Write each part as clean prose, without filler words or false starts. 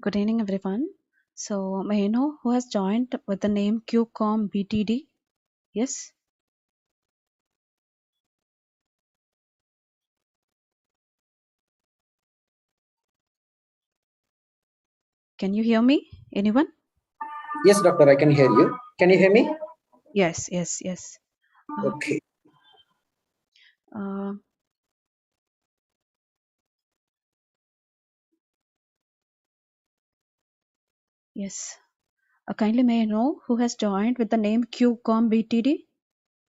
Good evening, everyone. So, may I know who has joined with the name QCOM BTD? Yes? Can you hear me? Anyone? Yes, doctor, I can hear you. Can you hear me? Yes, yes, yes. Okay. Uh, yes. Kindly may I know who has joined with the name QCOM BTD?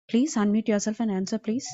Please unmute yourself and answer, please.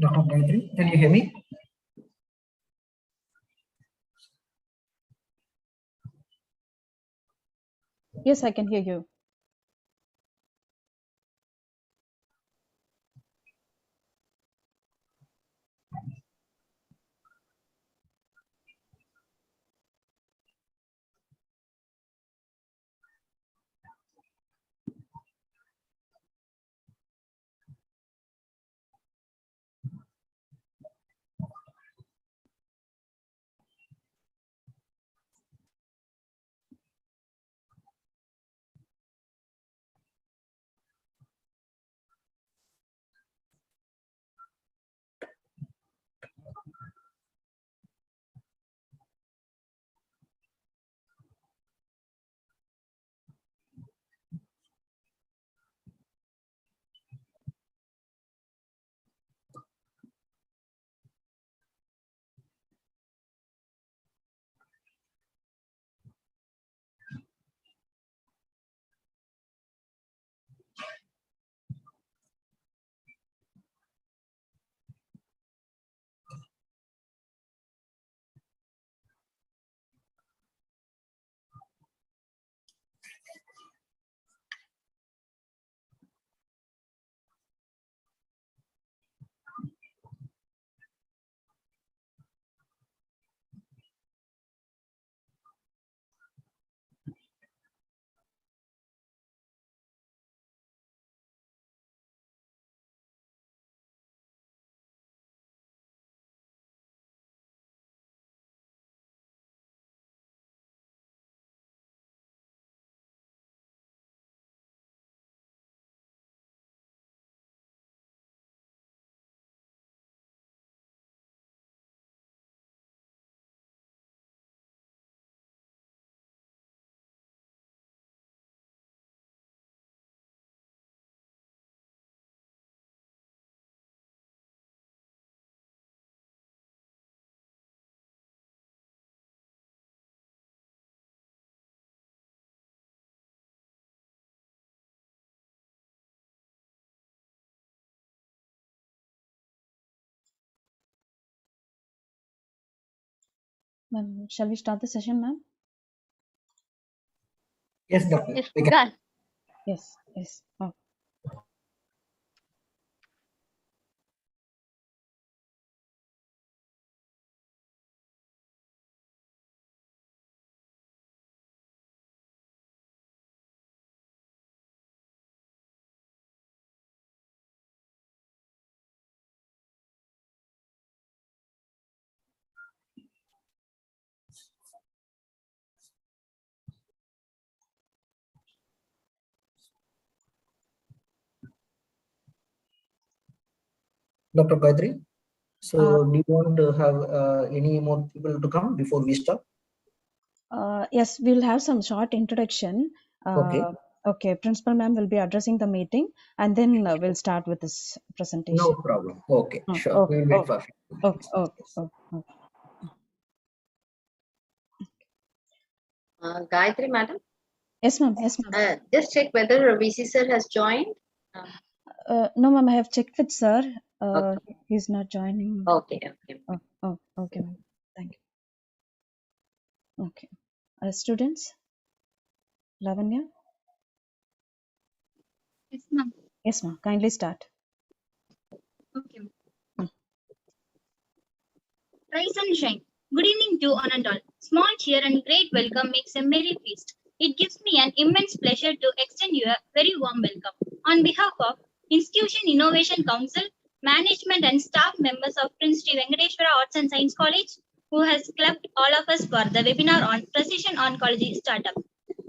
Dr. Gayatri, can you hear me? Yes, I can hear you. Ma'am, shall we start the session, ma'am? Yes, doctor. Yes, We can. done. Yes, yes. Oh. Dr. Gayatri. So, do you want to have any more people to come before we start? Yes, we'll have some short introduction. Okay. Okay, Principal Ma'am will be addressing the meeting, and then we'll start with this presentation. No problem. Okay, Oh, sure. okay, We'll wait for a few okay, minutes. okay, okay. Gayatri, madam, Yes, ma'am. Yes, ma'am. just check whether VC sir has joined. No, ma'am. I have checked with sir. Okay. He's not joining. Okay, okay. Oh, okay, ma'am. Thank you. Okay. Students, Lavanya. Yes, ma'am. Yes, ma'am. Kindly start. Okay. Rise and shine. Good evening to one and all. Small cheer and great welcome makes a merry feast. It gives me an immense pleasure to extend you a very warm welcome. On behalf of Institution Innovation Council, management and staff members of Prince Sri Venkateshwara Arts and Science College, who has clubbed all of us for the webinar on Precision Oncology Startup.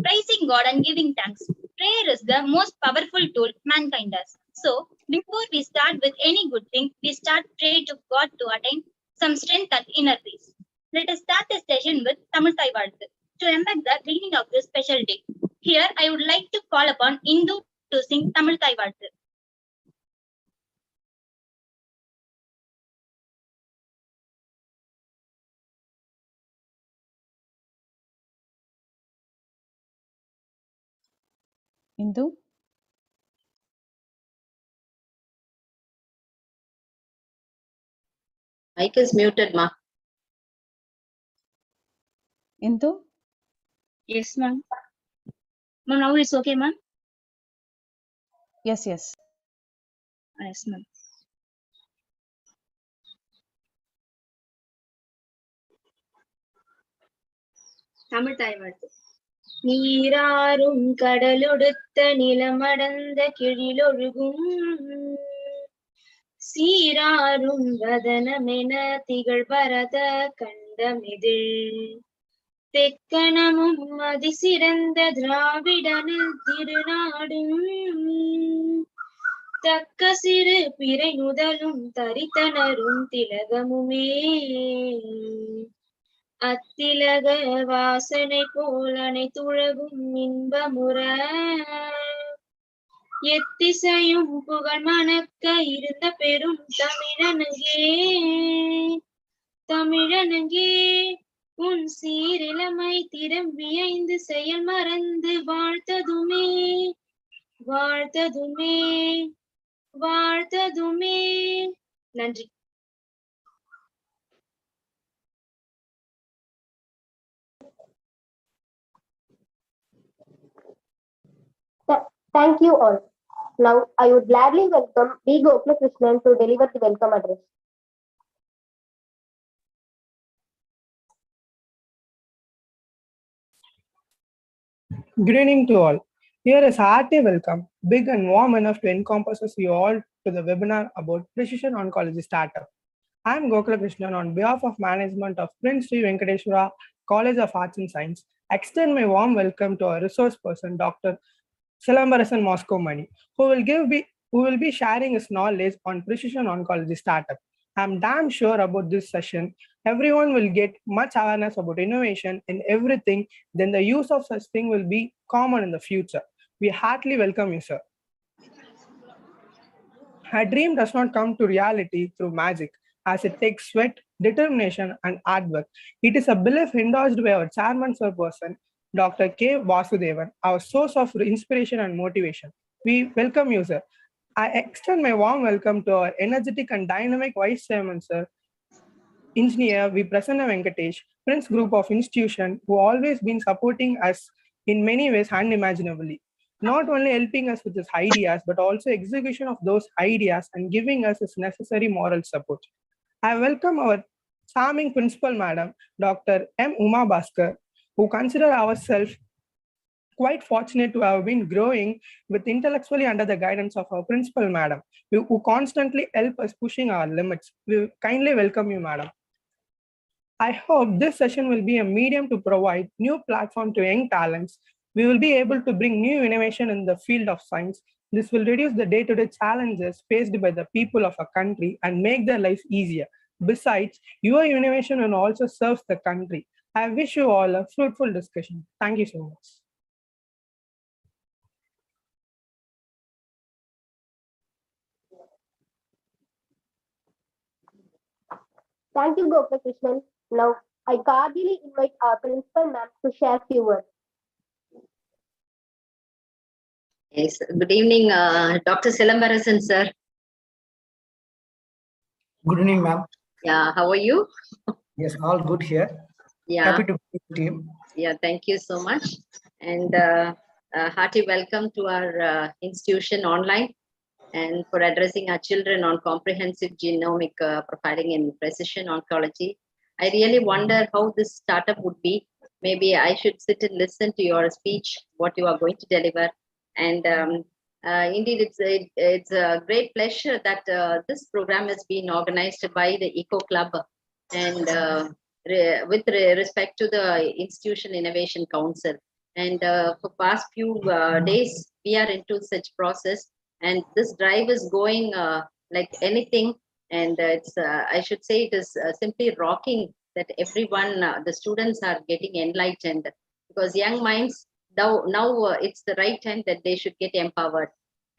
Praising God and giving thanks. Prayer is the most powerful tool mankind has. So, before we start with any good thing, we start pray to God to attain some strength and inner peace. Let us start the session with Tamil Thai Vazhgu to embark the beginning of this special day. Here, I would like to call upon Indu to sing Tamil Thai Vazhgu. Indu. Mic is muted, ma. Indu. Yes, ma'am. Ma'am, now it's okay, ma'am? Yes, yes. Yes, ma'am. Tamil Thai Vazhgu. நீராறும் கடலொடுத்த நிலமடந்த கிழிலொழுகும் சீராரும் வதனமென திகழ் பரத கண்டமிதில் தெக்கணமும் அதிசிறந்த திராவிடனில் திருநாடும் தக்க சிறு பிறை நுதலும் தரித்தனரும் திலகமுமே அத்திலக வாசனை போல் அனைத்துலகும் இன்பமுற எத்திசையும் புகழ் மணக்க இருந்த பெரும் தமிழனங்கே உன் சீரிழமை திறம்பியைந்து செயல் மறந்து வாழ்த்ததுமே நன்றி. Thank you all. Now, I would gladly welcome D. Gopalakrishnan to deliver the welcome address. Good evening to all. Here is a hearty welcome, big and warm enough to encompass you all to the webinar about Precision Oncology Startup. I am Gopalakrishnan on behalf of management of Prince Sri Venkateshwara College of Arts and Science. Extend my warm welcome to our resource person, Dr. Silambarasan Moscow Mani, who will be sharing his knowledge on Precision Oncology Startup. I'm damn sure about this session. Everyone will get much awareness about innovation in everything. Then the use of such thing will be common in the future. We heartily welcome you, sir. A dream does not come to reality through magic, as it takes sweat, determination, and hard work. It is a belief endorsed by our chairman, sir person, Dr. K. Vasudevan, our source of inspiration and motivation. We welcome you, sir. I extend my warm welcome to our energetic and dynamic Vice Chairman, sir, Engineer V. Prasanna Venkatesh, Prince Group of institution who always been supporting us in many ways unimaginably, not only helping us with his ideas, but also execution of those ideas and giving us his necessary moral support. I welcome our charming principal madam, Dr. M. Uma Bhaskar, who consider ourselves quite fortunate to have been growing with intellectually under the guidance of our principal madam, who constantly help us pushing our limits. We kindly welcome you, madam. I hope this session will be a medium to provide new platform to young talents. We will be able to bring new innovation in the field of science. This will reduce the day-to-day challenges faced by the people of a country and make their lives easier. Besides, your innovation will also serve the country. I wish you all a fruitful discussion. Thank you so much. Thank you, Gopala Krishnan. Now, I cordially invite our principal ma'am to share few words. Yes, good evening, Dr. Silambarasan, sir. Good evening, ma'am. Yeah, how are you? Yes, all good here. Yeah. Happy to be with you. Yeah, thank you so much. And hearty welcome to our institution online and for addressing our children on comprehensive genomic profiling and precision oncology. I really wonder how this startup would be. Maybe I should sit and listen to your speech, what you are going to deliver. And indeed, it's a great pleasure that this program has been organized by the Eco Club and with respect to the Institution Innovation Council. And for past few days, we are into such process, and this drive is going like anything. And it's I should say it is simply rocking that everyone, the students are getting enlightened, because young minds now it's the right time that they should get empowered.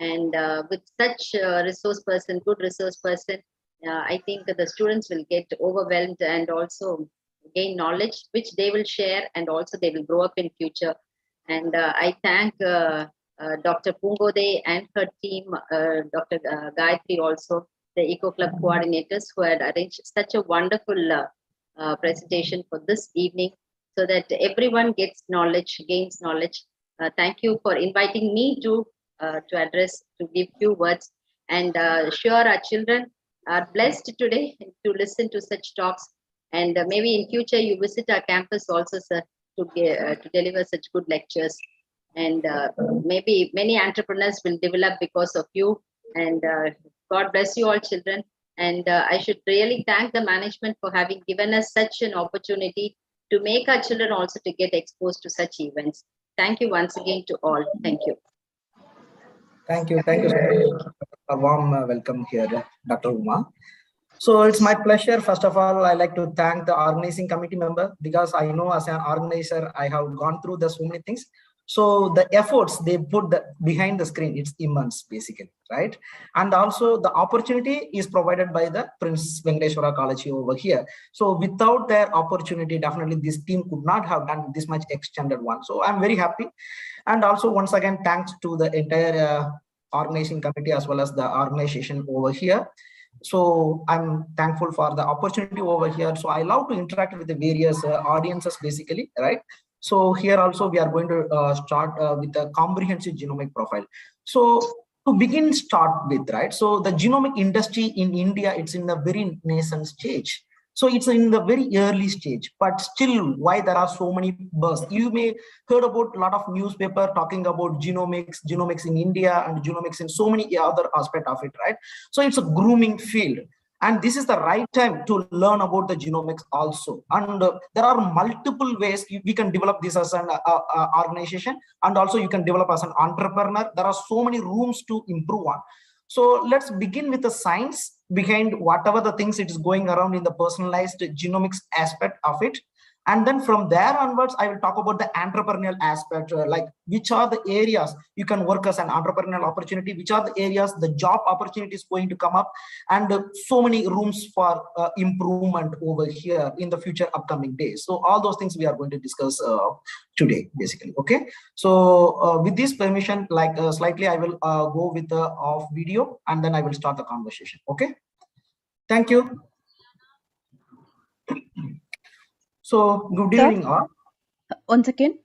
And with such resource person, good resource person, I think that the students will get overwhelmed and also gain knowledge, which they will share, and also they will grow up in future. And I thank Dr. Pungode and her team, Dr. Gayatri also, the Eco Club coordinators, who had arranged such a wonderful presentation for this evening, so that everyone gets knowledge, gains knowledge. Thank you for inviting me to address, to give few words. And sure, our children are blessed today to listen to such talks. And maybe in future you visit our campus also, sir, to deliver such good lectures. And maybe many entrepreneurs will develop because of you. And God bless you all, children. And I should really thank the management for having given us such an opportunity to make our children also to get exposed to such events. Thank you once again to all. Thank you. Thank you. Thank you so much. A warm welcome here, Dr. Uma. So it's my pleasure. First of all, I like to thank the organizing committee member, because I know as an organizer, I have gone through the so many things. So the efforts they put behind the screen, it's immense, basically, right? And also the opportunity is provided by the Prince Venkateswara College over here. So without their opportunity, definitely this team could not have done this much extended one. So I'm very happy. And also once again, thanks to the entire organizing committee as well as the organization over here. So I'm thankful for the opportunity over here. So I love to interact with the various audiences, basically, right? So here also we are going to start with a comprehensive genomic profile. So to begin start with, right? So the genomic industry in India, it's in the very nascent stage. So it's in the very early stage, but still why there are so many buzz. You may heard about a lot of newspaper talking about genomics in India and genomics in so many other aspects of it, right? So it's a grooming field. And this is the right time to learn about the genomics also. And there are multiple ways we can develop this as an organization, and also you can develop as an entrepreneur. There are so many rooms to improve on. So let's begin with the science behind whatever the things it is going around in the personalized genomics aspect of it. And then from there onwards, I will talk about the entrepreneurial aspect, like which are the areas you can work as an entrepreneurial opportunity, which are the areas the job opportunity is going to come up, and so many rooms for improvement over here in the future upcoming days. So all those things we are going to discuss today, basically. Okay. So with this permission, like slightly, I will go with the off video, and then I will start the conversation. Okay. Thank you. So, good Sir? evening all. Once again,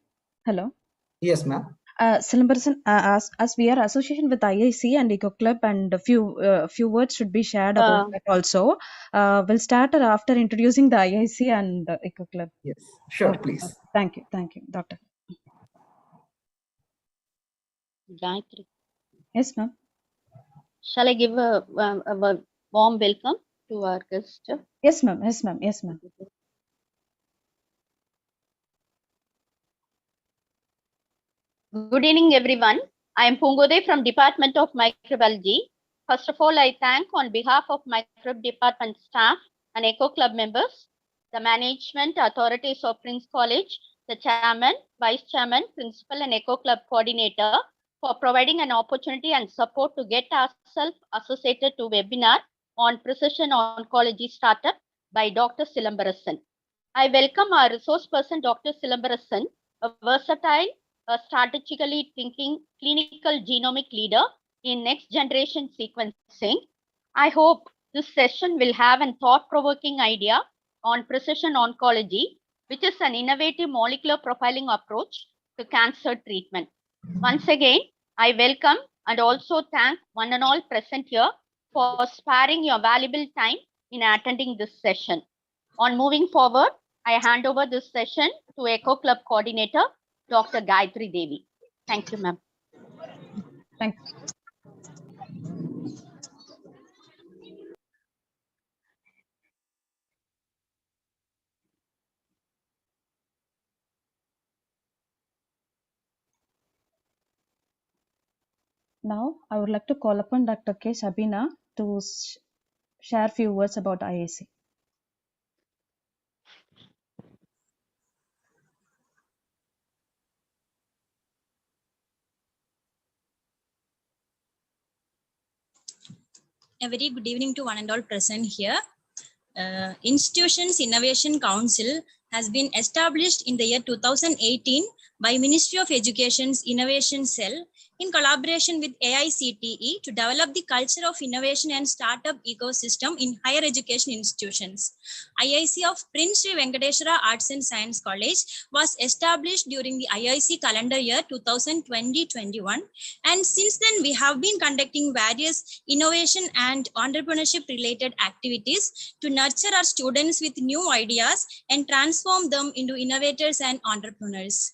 hello. Yes, ma'am. Silverson, as we are association with IIC and Eco Club, and a few words should be shared about that also. We'll start after introducing the IIC and Eco Club. Yes, sure, Okay. please. Thank you, Doctor. Gayatri. Yes, ma'am. Shall I give a warm welcome to our guest? Yes, ma'am. Yes, ma'am. Yes, ma'am. Good evening, everyone. I am Pungode from Department of Microbiology. First of all, I thank on behalf of Microbe Department staff and Eco Club members, the management authorities of Prince College, the chairman, vice chairman, principal, and Eco Club coordinator for providing an opportunity and support to get ourselves associated to webinar on precision oncology startup by Dr. Silambarasan. I welcome our resource person, Dr. Silambarasan, a versatile, strategically thinking clinical genomic leader in next generation sequencing. I hope this session will have a thought-provoking idea on precision oncology, which is an innovative molecular profiling approach to cancer treatment. Once again, I welcome and also thank one and all present here for sparing your valuable time in attending this session. On moving forward, I hand over this session to Eco Club coordinator, Dr. Gayatri Devi. Thank you, ma'am. Thank you. Now, I would like to call upon Dr. K. Shabina to share a few words about IIC. A very good evening to one and all present here. Institutions Innovation Council has been established in the year 2018 by Ministry of Education's Innovation Cell in collaboration with AICTE to develop the culture of innovation and startup ecosystem in higher education institutions. IIC of Prince Sri Venkateswara Arts and Science College was established during the IIC calendar year 2020-21, and since then we have been conducting various innovation and entrepreneurship related activities to nurture our students with new ideas and transform them into innovators and entrepreneurs.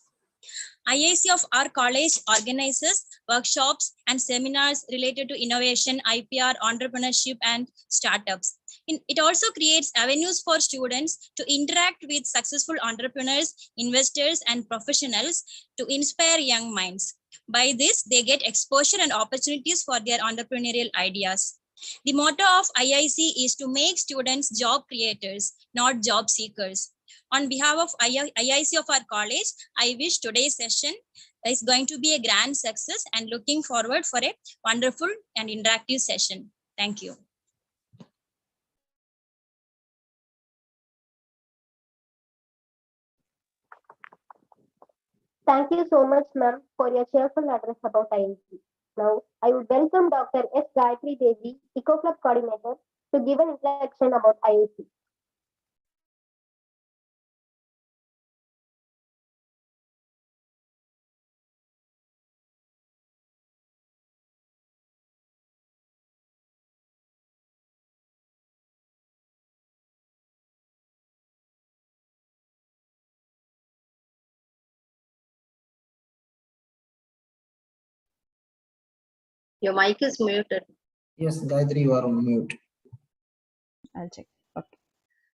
IIC of our college organizes workshops and seminars related to innovation, IPR, entrepreneurship, and startups. It also creates avenues for students to interact with successful entrepreneurs, investors, and professionals to inspire young minds. By this, they get exposure and opportunities for their entrepreneurial ideas. The motto of IIC is to make students job creators, not job seekers. On behalf of IIC of our college, I wish today's session is going to be a grand success and looking forward for a wonderful and interactive session. Thank you. Thank you so much, ma'am, for your cheerful address about IIC. Now, I would welcome Dr. S. Gayatri Devi, Eco Club coordinator, to give an introduction about IIC. Your mic is muted. Yes, Gayatri, you are on mute. I'll check. Okay.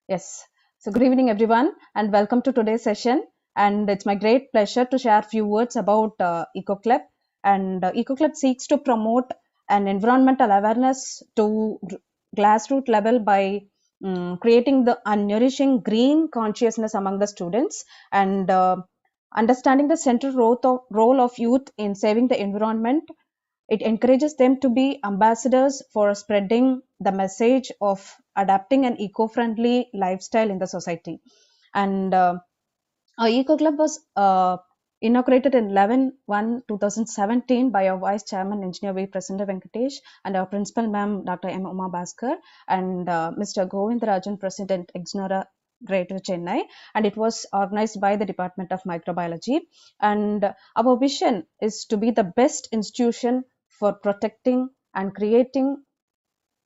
Yes. So good evening, everyone, and welcome to today's session. And it's my great pleasure to share a few words about Eco Club. And Eco Club seeks to promote an environmental awareness to grassroots level by creating the nourishing green consciousness among the students and understanding the central role of youth in saving the environment. It encourages them to be ambassadors for spreading the message of adapting an eco-friendly lifestyle in the society. And our Eco Club was inaugurated in 11/1/2017 by our Vice Chairman, Engineer V. Prasanna Venkatesh, and our Principal Ma'am, Dr. M. Uma Bhaskar, and Mr. Govindarajan, President, Ignora Greater Chennai, and it was organized by the Department of Microbiology. And our vision is to be the best institution for protecting and creating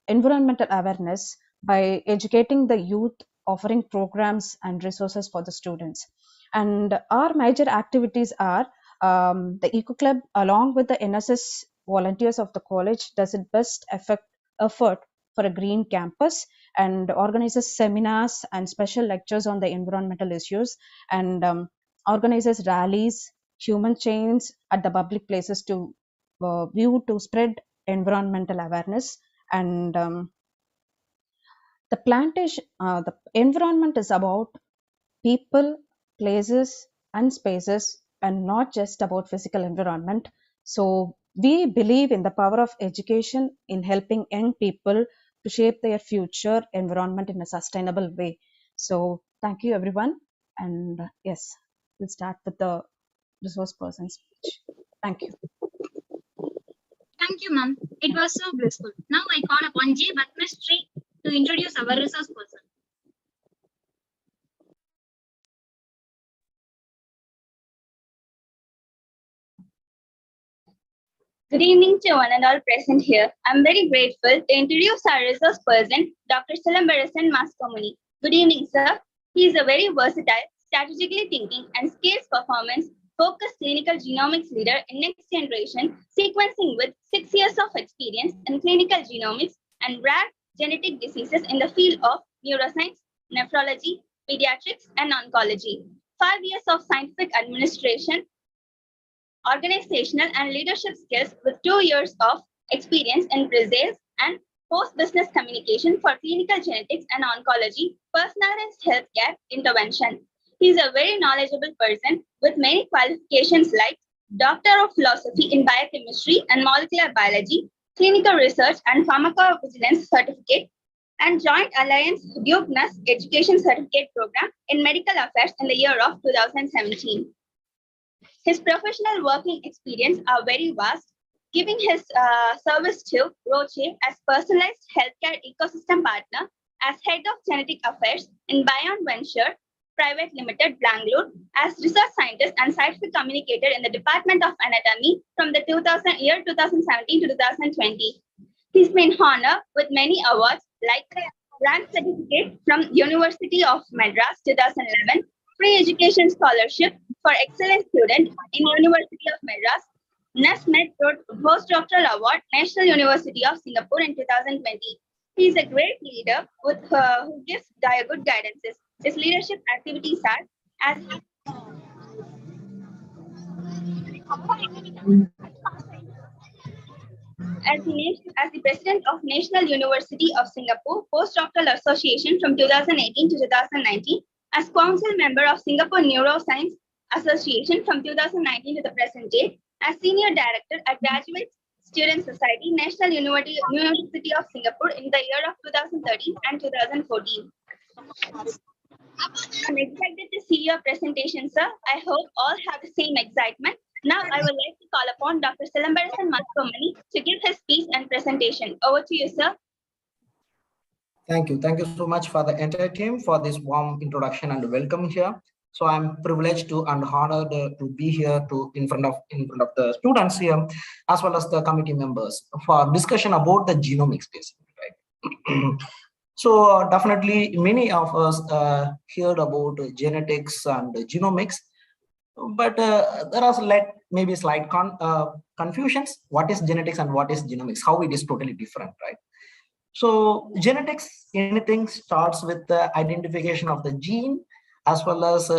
environmental awareness by educating the youth, offering programs and resources for the students. And our major activities are the Eco Club, along with the NSS volunteers of the college, does its best effort for a green campus and organizes seminars and special lectures on the environmental issues, and organizes rallies, human chains at the public places to view to spread environmental awareness. And the environment is about people, places, and spaces, and not just about physical environment. So we believe in the power of education in helping young people to shape their future environment in a sustainable way. So thank you, everyone. And yes, we'll start with the resource person speech. Thank you. Thank you, ma'am. It was so blissful. Now I call upon J. Batmistry to introduce our resource person. Good evening to one and all present here. I'm very grateful to introduce our resource person, Dr. Silambarasan Maskamuni. Good evening, sir. He is a very versatile, strategically thinking and skills performance focused clinical genomics leader in next generation sequencing with 6 years of experience in clinical genomics and rare genetic diseases in the field of neuroscience, nephrology, pediatrics, and oncology. 5 years of scientific administration, organizational and leadership skills with 2 years of experience in Brazil and post-business communication for clinical genetics and oncology, personalized healthcare intervention. He is a very knowledgeable person with many qualifications like Doctor of Philosophy in Biochemistry and Molecular Biology, Clinical Research and Pharmacovigilance Certificate, and Joint Alliance Duke Nurse Education Certificate Program in Medical Affairs in the year of 2017. His professional working experience are very vast, giving his service to Roche as personalized healthcare ecosystem partner, as head of genetic affairs in Bion Venture Private Limited, Bangalore, as research scientist and scientific communicator in the Department of Anatomy from the 2017 to 2020. He's been honored with many awards like Grant Certificate from University of Madras 2011, Free Education Scholarship for Excellent Student in University of Madras, NESMET Postdoctoral Award, National University of Singapore in 2020. He is a great leader with who gives good guidances. His leadership activities are as the president of National University of Singapore Postdoctoral Association from 2018 to 2019, as council member of Singapore Neuroscience Association from 2019 to the present date, as senior director at Graduate Student Society, National University of Singapore in the year of 2013 and 2014. I'm excited to see your presentation, sir. I hope all have the same excitement. Now I would like to call upon Dr. Silambarasan Maskamuni to give his speech and presentation. Over to you, sir. Thank you. Thank you so much for the entire team for this warm introduction and welcome here. So I'm privileged to and honored to be here in front of the students here, as well as the committee members for discussion about the genomics, basically, right? So definitely many of us heard about genetics and genomics, but there are maybe slight confusions. What is genetics and what is genomics? How it is totally different, right? So genetics, anything starts with the identification of the gene, as well as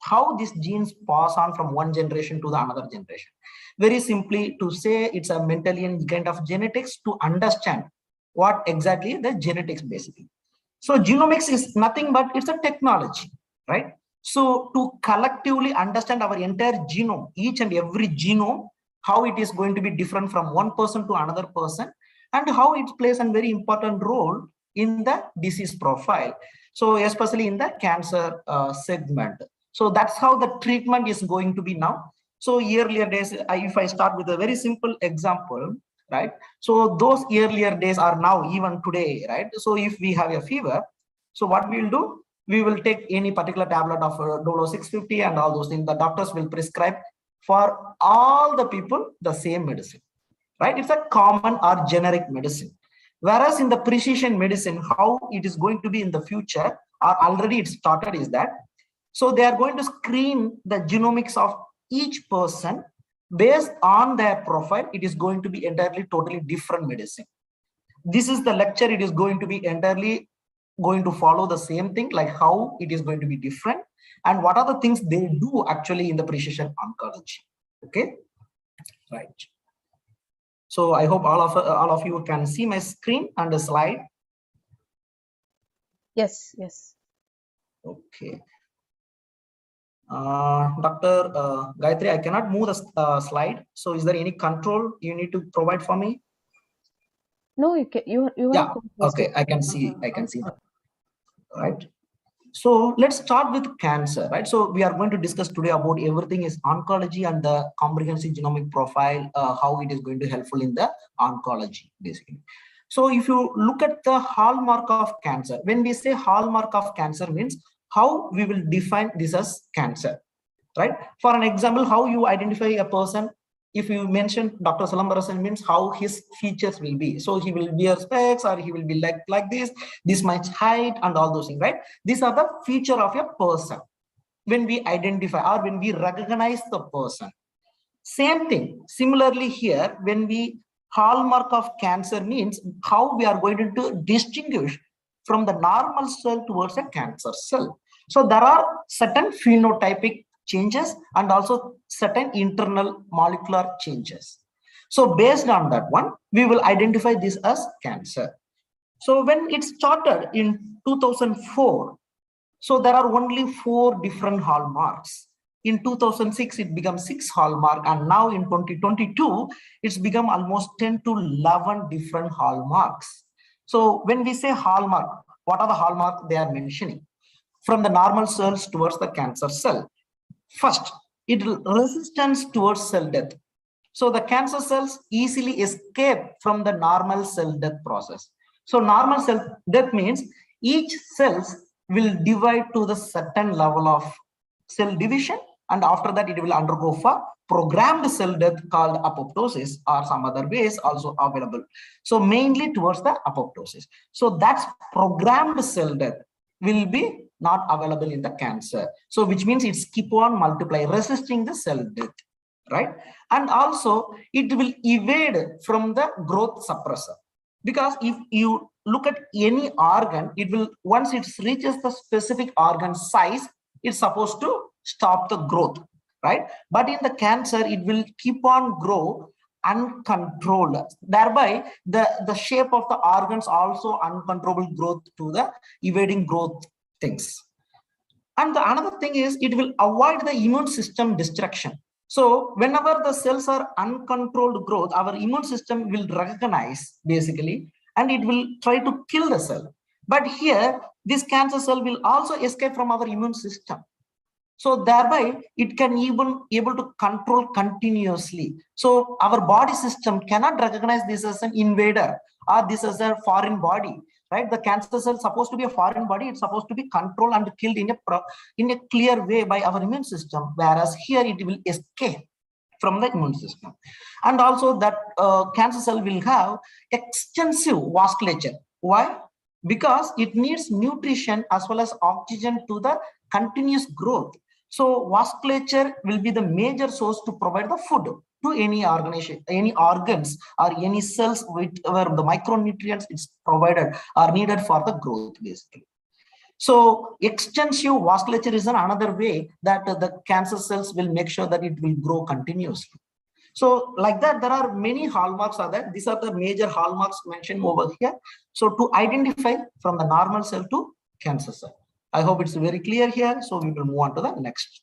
how these genes pass on from one generation to the another generation. Very simply to say, it's a Mendelian kind of genetics to understand what exactly the genetics basically. So genomics is nothing but it's a technology, right? So to collectively understand our entire genome, each and every genome, how it is going to be different from one person to another person, and how it plays a very important role in the disease profile. So especially in the cancer segment. So that's how the treatment is going to be now. So earlier days, if I start with a very simple example, right? So those earlier days are now even today, right? So if we have a fever, so what we'll do, we will take any particular tablet of Dolo 650 and all those things. The doctors will prescribe for all the people the same medicine, right? It's a common or generic medicine. Whereas in the precision medicine, how it is going to be in the future, or already it started, is that, so they are going to screen the genomics of each person based on their profile. It is going to be entirely, totally different medicine. This is the lecture. It is going to be entirely going to follow the same thing, like how it is going to be different and what are the things they do actually in the precision oncology. Okay, right. So I hope all of you can see my screen and the slide. Yes, yes. Okay. Dr. Gayatri, I cannot move the slide. So is there any control you need to provide for me? No, you can, you yeah, okay, I can see, I can see that. Right. So let's start with cancer, right? So we are going to discuss today about everything is oncology and the comprehensive genomic profile, how it is going to helpful in the oncology, basically. So if you look at the hallmark of cancer, when we say hallmark of cancer means how we will define this as cancer, right? For an example, how you identify a person. If you mention Dr. Salambarasan means how his features will be. So he will wear specs, or he will be like this much height and all those things, right? These are the feature of a person when we identify or when we recognize the person. Same thing. Similarly here, when we hallmark of cancer means how we are going to distinguish from the normal cell towards a cancer cell. So there are certain phenotypic changes and also certain internal molecular changes. So based on that one, we will identify this as cancer. So when it started in 2004, so there are only 4 different hallmarks. In 2006, it became 6 hallmark, and now in 2022, it's become almost 10 to 11 different hallmarks. So when we say hallmark, what are the hallmarks they are mentioning? From the normal cells towards the cancer cell. First, it resistance towards cell death. So the cancer cells easily escape from the normal cell death process. So normal cell death means each cells will divide to the certain level of cell division, and after that it will undergo for programmed cell death called apoptosis, or some other ways also available. So mainly towards the apoptosis. So that's programmed cell death will be not available in the cancer. So which means it's keep on multiply, resisting the cell death, right? And also it will evade from the growth suppressor. Because if you look at any organ, it will, once it reaches the specific organ size, it's supposed to stop the growth, right? But in the cancer, it will keep on grow uncontrolled. Thereby, the shape of the organs also uncontrollable growth to the evading growth things. And the another thing is it will avoid the immune system destruction. So whenever the cells are uncontrolled growth, our immune system will recognize basically, and it will try to kill the cell. But here, this cancer cell will also escape from our immune system. So thereby, it can even able to control continuously. So our body system cannot recognize this as an invader or this as a foreign body, right? The cancer cell is supposed to be a foreign body. It's supposed to be controlled and killed in a clear way by our immune system. Whereas here it will escape from the immune system. And also that cancer cell will have extensive vasculature. Why? Because it needs nutrition as well as oxygen to the continuous growth. So vasculature will be the major source to provide the food to any organization, any organs or any cells where the micronutrients is provided are needed for the growth basically. So extensive vasculature is another way that the cancer cells will make sure that it will grow continuously. So like that, there are many hallmarks are there. These are the major hallmarks mentioned over here. So to identify from the normal cell to cancer cell. I hope it's very clear here. So we will move on to the next.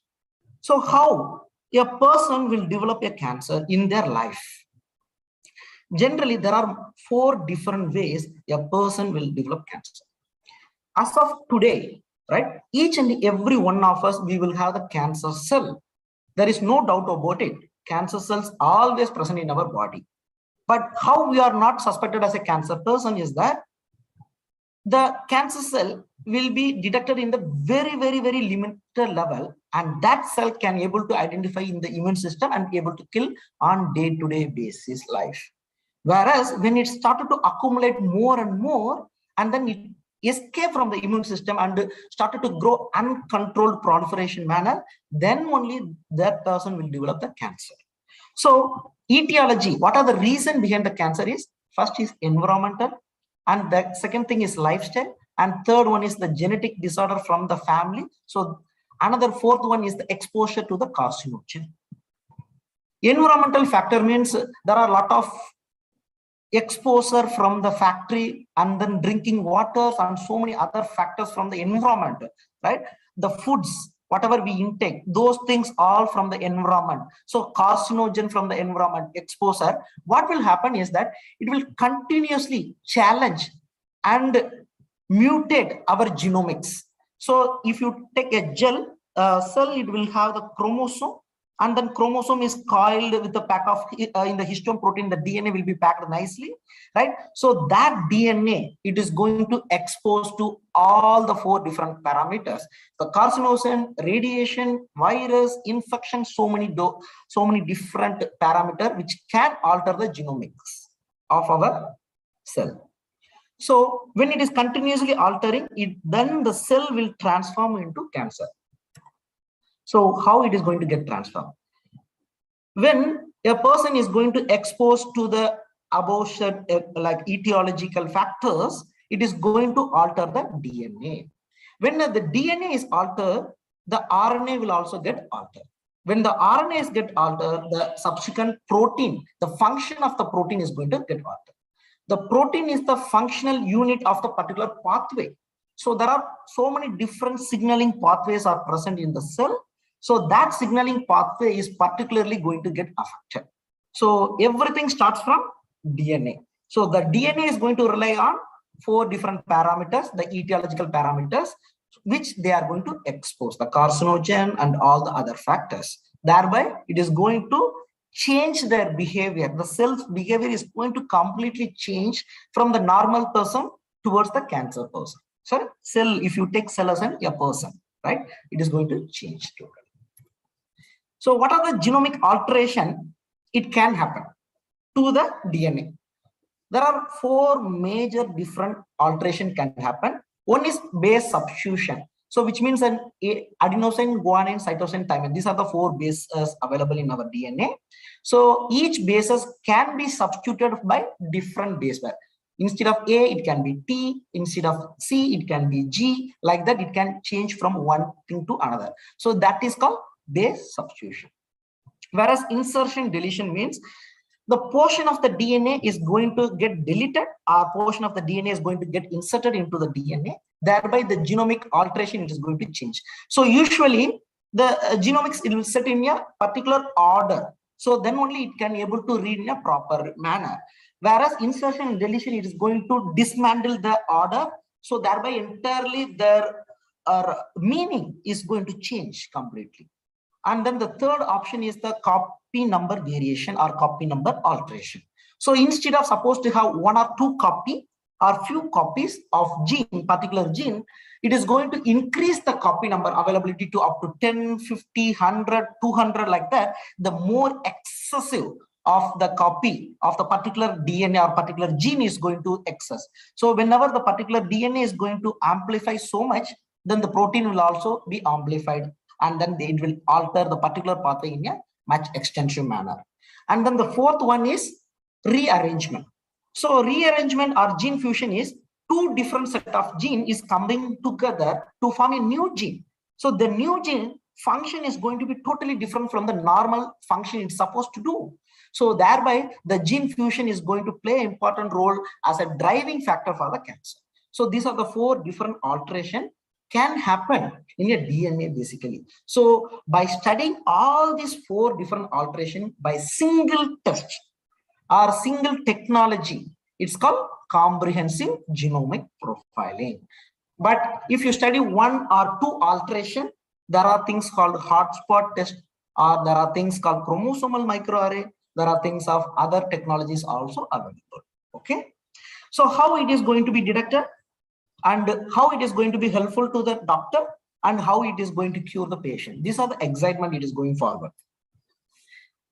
So how a person will develop a cancer in their life? Generally, there are 4 different ways a person will develop cancer. As of today, right, each and every one of us, we will have the cancer cell. There is no doubt about it. Cancer cells are always present in our body. But how we are not suspected as a cancer person is that the cancer cell will be detected in the very, very, very limited level, and that cell can able to identify in the immune system and be able to kill on day-to-day basis life. Whereas when it started to accumulate more and more, and then it escape from the immune system and started to grow uncontrolled proliferation manner, then only that person will develop the cancer. So etiology, what are the reason behind the cancer is, first is environmental, and the second thing is lifestyle, and third one is the genetic disorder from the family. So another fourth one is the exposure to the carcinogen. Environmental factor means there are a lot of exposure from the factory, and then drinking water and so many other factors from the environment, right? The foods, whatever we intake, those things all from the environment. So carcinogen from the environment exposure, what will happen is that it will continuously challenge and mutate our genomics. So if you take a gel cell, it will have the chromosome, and then chromosome is coiled with the pack of in the histone protein, the DNA will be packed nicely, right? So that DNA, it is going to expose to all the four different parameters: the carcinogen, radiation, virus, infection, so many different parameters which can alter the genomics of our cell. So when it is continuously altering it, then the cell will transform into cancer. So how it is going to get transformed? When a person is going to expose to the above said like etiological factors, it is going to alter the DNA. When the DNA is altered, the RNA will also get altered. When the RNAs get altered, the subsequent protein, the function of the protein is going to get altered. The protein is the functional unit of the particular pathway. So there are so many different signaling pathways are present in the cell. So that signaling pathway is particularly going to get affected. So everything starts from DNA. So the DNA is going to rely on four different parameters, the etiological parameters, which they are going to expose, the carcinogen and all the other factors. Thereby, it is going to change their behavior. The cell's behavior is going to completely change from the normal person towards the cancer person. So cell, if you take cell as a person, right, it is going to change totally. So what are the genomic alteration it can happen to the DNA? There are four major different alteration can happen. One is base substitution. So which means an adenosine, guanine, cytosine, thymine. These are the four bases available in our DNA. So each bases can be substituted by different base pair. Instead of A, it can be T. Instead of C, it can be G. Like that, it can change from one thing to another. So that is called base substitution. Whereas insertion deletion means the portion of the DNA is going to get deleted, or portion of the DNA is going to get inserted into the DNA. Thereby, the genomic alteration it is going to change. So usually, the genomics it will set in a particular order. So then only it can able to read in a proper manner. Whereas insertion and deletion, it is going to dismantle the order. So thereby, entirely their meaning is going to change completely. And then the third option is the copy number variation or copy number alteration. So instead of supposed to have one or two copy or few copies of particular gene, it is going to increase the copy number availability to up to 10, 50, 100, 200 like that. The more excessive of the copy of the particular DNA or particular gene is going to excess. So whenever the particular DNA is going to amplify so much, then the protein will also be amplified, and then it will alter the particular pathway in a much extensive manner. And then the fourth one is rearrangement. So rearrangement or gene fusion is two different set of gene is coming together to form a new gene. So the new gene function is going to be totally different from the normal function it's supposed to do. So thereby the gene fusion is going to play an important role as a driving factor for the cancer. So these are the four different alterations can happen in a DNA basically. So by studying all these four different alterations by single test or single technology, it's called comprehensive genomic profiling. But if you study one or two alteration, there are things called hotspot test, or there are things called chromosomal microarray. There are things of other technologies also available. Okay. So how it is going to be detected? and how it is going to be helpful to the doctor and how it is going to cure the patient. These are the excitement it is going forward.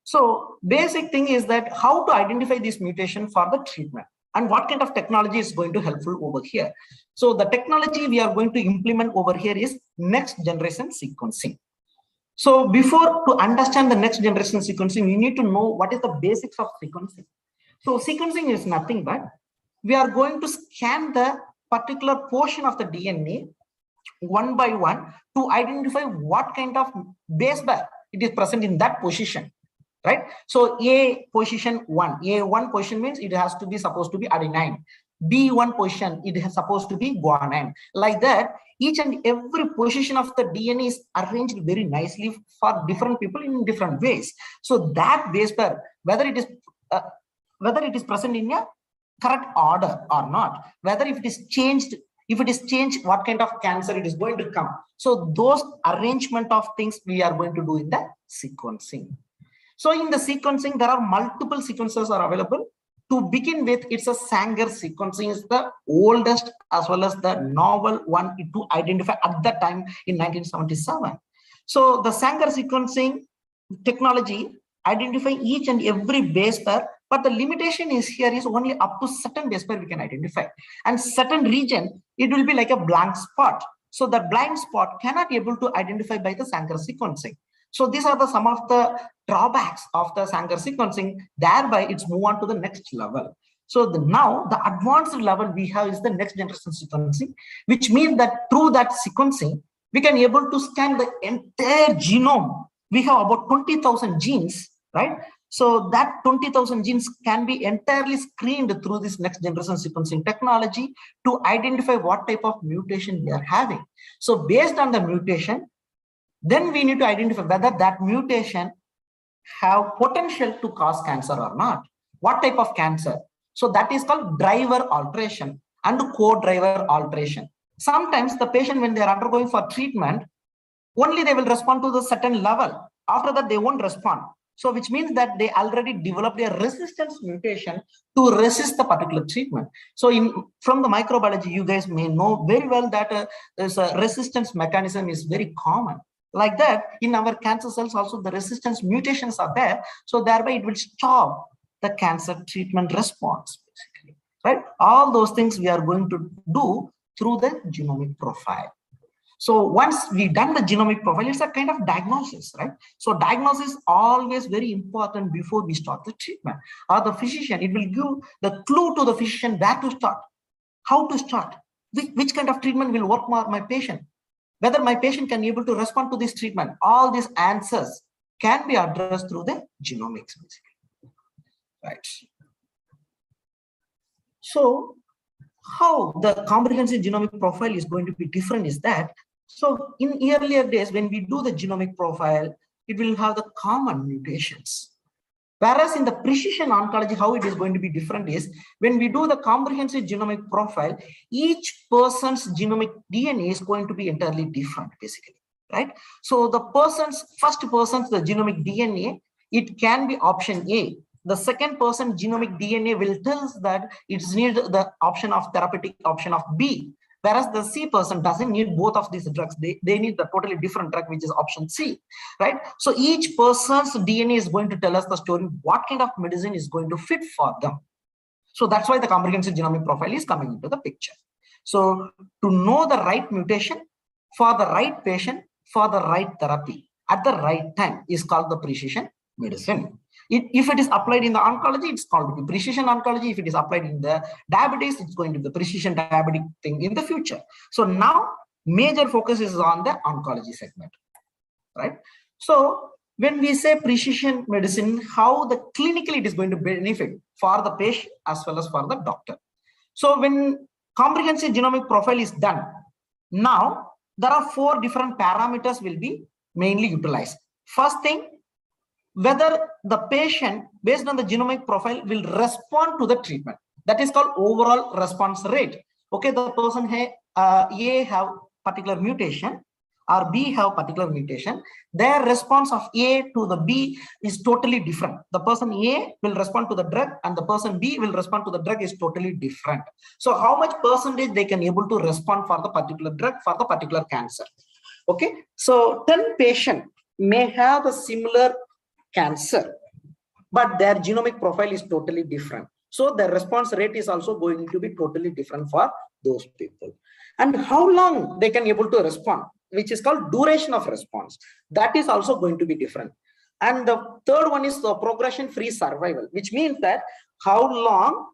So basic thing is that how to identify this mutation for the treatment and what kind of technology is going to helpful over here. So the technology we are going to implement over here is next generation sequencing. So before to understand the next generation sequencing, you need to know what is the basics of sequencing. So sequencing is nothing but we are going to scan the particular portion of the DNA one by one to identify what kind of base pair it is present in that position, right? So A position 1, A1 position means it has to be supposed to be adenine. B1 position, it is supposed to be guanine. Like that, each and every position of the DNA is arranged very nicely for different people in different ways. So that base pair, whether it is present in a correct order or not, whether if it is changed, what kind of cancer it is going to come. So those arrangement of things we are going to do in the sequencing. So in the sequencing, there are multiple sequences are available. To begin with, it's a Sanger sequencing is the oldest as well as the novel one to identify at that time in 1977. So the Sanger sequencing technology identify each and every base pair, but the limitation is here is only up to certain base pair we can identify, and certain region it will be like a blank spot. So that blank spot cannot be able to identify by the Sanger sequencing. So these are the some of the drawbacks of the Sanger sequencing. Thereby, it's move on to the next level. So now the advanced level we have is the next generation sequencing, which means that through that sequencing, we can able to scan the entire genome. We have about 20,000 genes, right? So that 20,000 genes can be entirely screened through this next generation sequencing technology to identify what type of mutation we are having. So based on the mutation, then we need to identify whether that mutation have potential to cause cancer or not. What type of cancer? So that is called driver alteration and co-driver alteration. Sometimes the patient, when they are undergoing for treatment, only they will respond to the certain level. After that, they won't respond. So which means that they already developed a resistance mutation to resist the particular treatment. So from the microbiology, you guys may know very well that this resistance mechanism is very common. Like that, in our cancer cells also the resistance mutations are there. So thereby it will stop the cancer treatment response, basically, right? All those things we are going to do through the genomic profile. So once we done the genomic profile, it's a kind of diagnosis, right? So diagnosis is always very important before we start the treatment. Or the physician, it will give the clue to the physician where to start, how to start, which kind of treatment will work for my patient, whether my patient can be able to respond to this treatment. All these answers can be addressed through the genomics, basically, right? So how the comprehensive genomic profile is going to be different is that, so in earlier days, when we do the genomic profile, it will have the common mutations. Whereas in the precision oncology, how it is going to be different is when we do the comprehensive genomic profile, each person's genomic DNA is going to be entirely different, basically, right? So the first person's the genomic DNA, it can be option A. The second person genomic DNA will tell us that it's need the option of therapeutic option of B. Whereas the C person doesn't need both of these drugs. They need the totally different drug, which is option C, right? So each person's DNA is going to tell us the story, what kind of medicine is going to fit for them. So that's why the comprehensive genomic profile is coming into the picture. So to know the right mutation for the right patient, for the right therapy at the right time is called the precision medicine. If it is applied in the oncology, it's called the precision oncology. If it is applied in the diabetes, it's going to be the precision diabetic thing in the future. So now major focus is on the oncology segment, right? So when we say precision medicine, how the clinically it is going to benefit for the patient as well as for the doctor. So when comprehensive genomic profile is done, now there are 4 different parameters will be mainly utilized. First thing, whether the patient based on the genomic profile will respond to the treatment. That is called overall response rate. Okay, the person A have particular mutation. or B have particular mutation, their response of A to the B is totally different. The person A will respond to the drug and the person B will respond to the drug is totally different. So how much percentage they can able to respond for the particular drug for the particular cancer? Okay, so 10 patients may have the similar cancer, but their genomic profile is totally different. So the response rate is also going to be totally different for those people. And how long they can able to respond, which is called duration of response, that is also going to be different. And the third one is the progression-free survival, which means that how long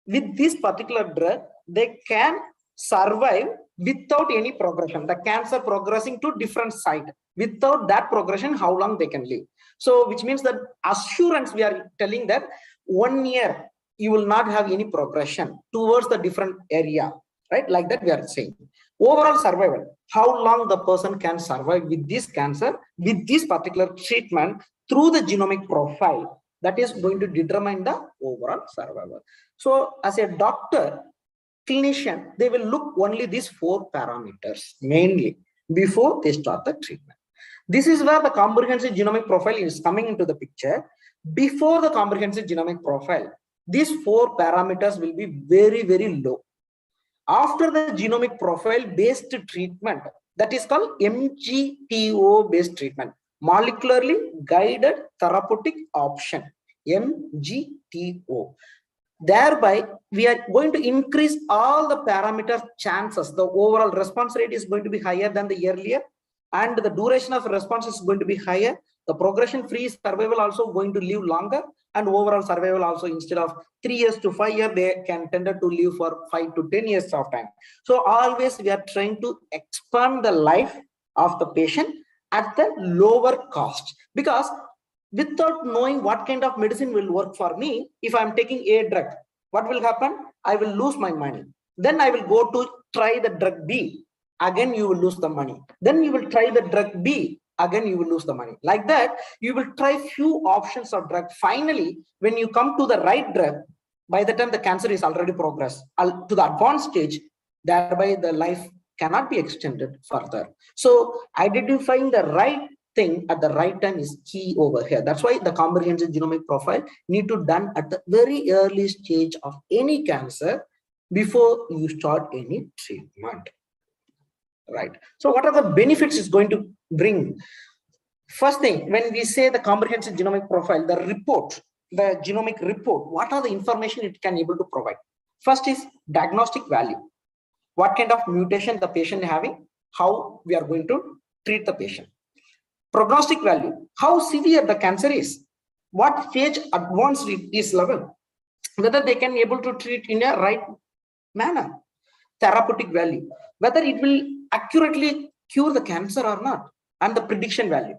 with this particular drug they can survive without any progression, the cancer progressing to different site. Without that progression, how long they can live. So which means that assurance, we are telling that 1 year you will not have any progression towards the different area, right? Like that we are saying. Overall survival, how long the person can survive with this cancer, with this particular treatment through the genomic profile, that is going to determine the overall survival. So as a doctor, clinician, they will look only these 4 parameters mainly before they start the treatment. This is where the comprehensive genomic profile is coming into the picture. Before the comprehensive genomic profile, these 4 parameters will be very, very low. After the genomic profile based treatment, that is called MGTO based treatment, molecularly guided therapeutic option, MGTO. Thereby, we are going to increase all the parameter chances. The overall response rate is going to be higher than the earlier, and the duration of response is going to be higher. The progression-free survival also going to live longer, and overall survival also, instead of 3 years to 5 years, they can tend to live for 5 to 10 years of time. So always we are trying to expand the life of the patient at the lower cost, because without knowing what kind of medicine will work for me, if I'm taking a drug, what will happen? I will lose my money. Then I will go to try the drug B. Again, you will lose the money. Then you will try the drug B. Again, you will lose the money. Like that, you will try few options of drug. Finally, when you come to the right drug, by the time the cancer is already progressed to the advanced stage, thereby the life cannot be extended further. So identifying the right thing at the right time is key over here. That's why the comprehensive genomic profile need to done at the very early stage of any cancer before you start any treatment. Right. So what are the benefits it's going to bring? First thing, when we say the comprehensive genomic profile, the report, the genomic report, what are the information it can able to provide? First is diagnostic value. What kind of mutation the patient having, how we are going to treat the patient. Prognostic value, how severe the cancer is, what stage advanced it is level, whether they can able to treat in a right manner. Therapeutic value, whether it will accurately cure the cancer or not. And the prediction value.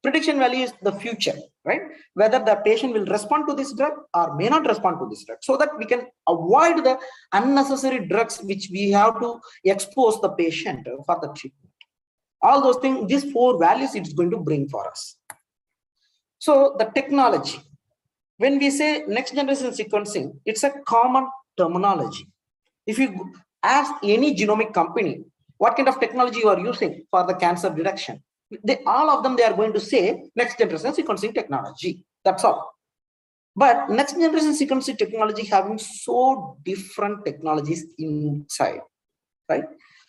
Prediction value is the future, right? Whether the patient will respond to this drug or may not respond to this drug, so that we can avoid the unnecessary drugs which we have to expose the patient for the treatment. All those things, these 4 values it's going to bring for us. So the technology, when we say next generation sequencing, it's a common terminology. If you ask any genomic company, what kind of technology you are using for the cancer detection, all of them, they are going to say next generation sequencing technology. That's all. But next generation sequencing technology having so different technologies inside, right?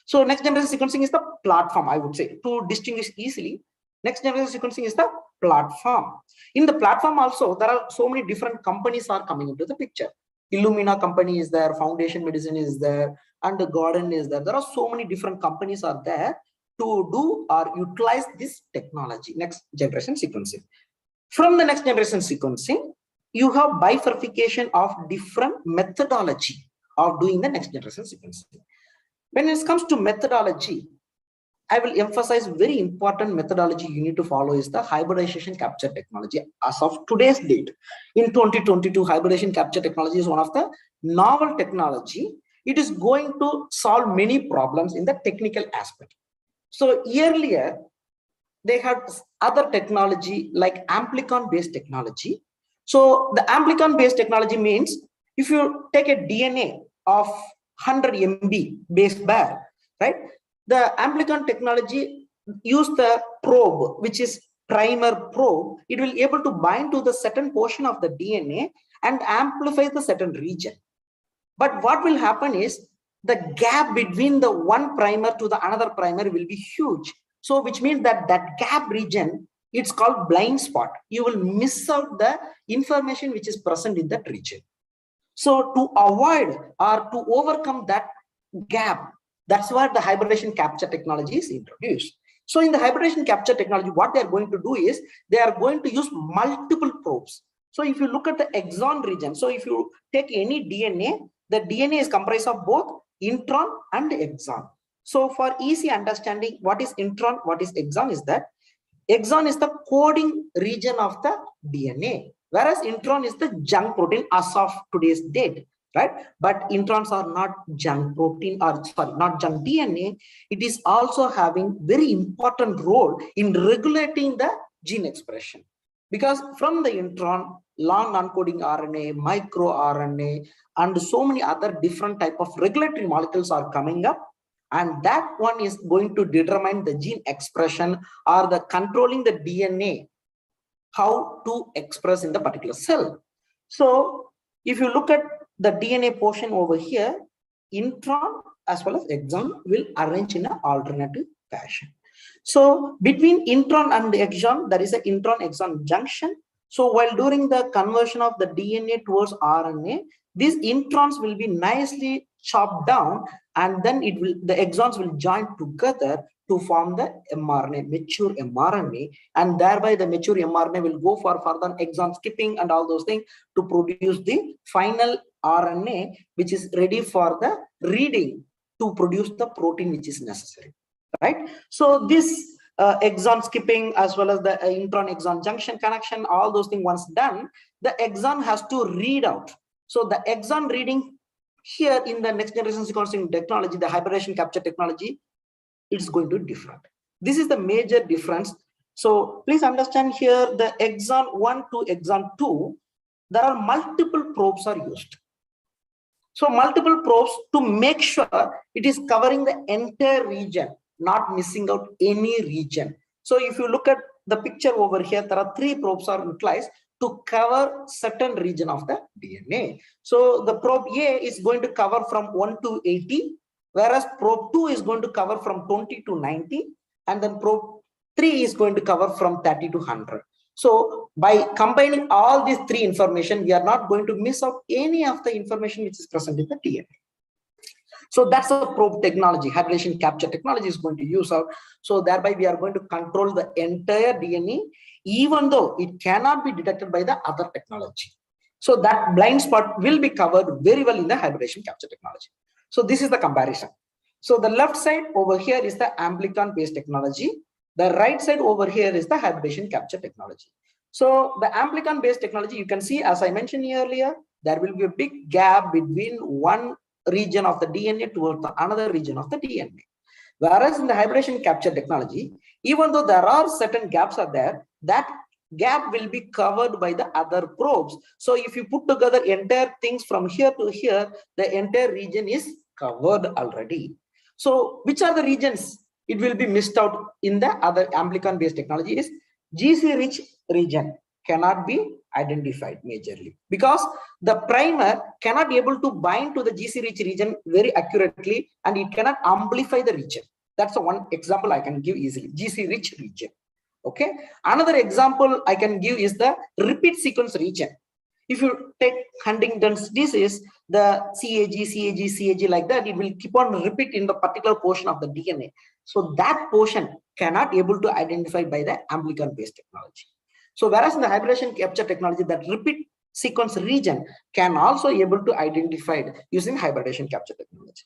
So next generation sequencing is the platform, I would say, to distinguish easily. Next generation sequencing is the platform. In the platform also, there are so many different companies are coming into the picture. Illumina company is there, Foundation Medicine is there, and the Gordon is there. There are so many different companies are there to do or utilize this technology, next generation sequencing. From the next generation sequencing, you have bifurcation of different methodology of doing the next generation sequencing. When it comes to methodology, I will emphasize very important methodology you need to follow is the hybridization capture technology. As of today's date, in 2022, hybridization capture technology is one of the novel technology. It is going to solve many problems in the technical aspect. So earlier, they had other technology like amplicon-based technology. So the amplicon-based technology means if you take a DNA of 100 MB base pair, right? The amplicon technology use the probe, which is primer probe, it will able to bind to the certain portion of the DNA and amplify the certain region. But what will happen is the gap between the one primer to the another primer will be huge. So which means that that gap region, it's called blind spot. You will miss out the information which is present in that region. So to avoid or to overcome that gap, that's why the hybridization capture technology is introduced. So in the hybridization capture technology, what they are going to do is they are going to use multiple probes. So if you look at the exon region, so if you take any DNA, the DNA is comprised of both intron and exon. So for easy understanding, what is intron, what is exon is that exon is the coding region of the DNA, whereas intron is the junk protein as of today's date, right? But introns are not junk protein, or sorry, not junk DNA. It is also having very important role in regulating the gene expression, because from the intron, long non-coding RNA, microRNA, and so many other different type of regulatory molecules are coming up. And that one is going to determine the gene expression or the controlling the DNA, how to express in the particular cell. So if you look at the DNA portion over here, intron as well as exon will arrange in an alternative fashion. So between intron and exon, there is an intron-exon junction. So while during the conversion of the DNA towards RNA, these introns will be nicely chopped down, and then the exons will join together to form the mRNA, mature mRNA, and thereby the mature mRNA will go for further exon skipping and all those things to produce the final RNA, which is ready for the reading to produce the protein which is necessary, right? So this exon skipping as well as the intron-exon junction connection, all those things once done, the exon has to read out. So the exon reading here in the next generation sequencing technology, the hybridization capture technology, it's going to be different. This is the major difference. So please understand here, the exon 1 to exon 2, there are multiple probes are used. So multiple probes to make sure it is covering the entire region, not missing out any region. So if you look at the picture over here, there are 3 probes are utilized to cover certain region of the DNA. So the probe A is going to cover from 1 to 80, whereas probe 2 is going to cover from 20 to 90, and then probe 3 is going to cover from 30 to 100. So by combining all these 3 information, we are not going to miss out any of the information which is present in the DNA. So that's the probe technology, hybridization capture technology is going to use out. So thereby we are going to control the entire DNA, even though it cannot be detected by the other technology. So that blind spot will be covered very well in the hybridization capture technology. So this is the comparison. So the left side over here is the amplicon based technology. The right side over here is the hybridization capture technology. So the amplicon based technology, you can see, as I mentioned earlier, there will be a big gap between one region of the DNA towards the another region of the DNA. Whereas in the hybridization capture technology, even though there are certain gaps are there, that gap will be covered by the other probes. So if you put together entire things from here to here, the entire region is covered already. So which are the regions it will be missed out in the other amplicon based technology is GC rich region cannot be identified majorly, because the primer cannot be able to bind to the GC rich region very accurately, and it cannot amplify the region. That's the one example I can give easily, GC rich region. Okay, another example I can give is the repeat sequence region. If you take Huntington's disease, the CAG like that, it will keep on repeat in the particular portion of the DNA. So that portion cannot able to identify by the amplicon based technology. So whereas in the hybridization capture technology, that repeat sequence region can also able to identify using hybridization capture technology.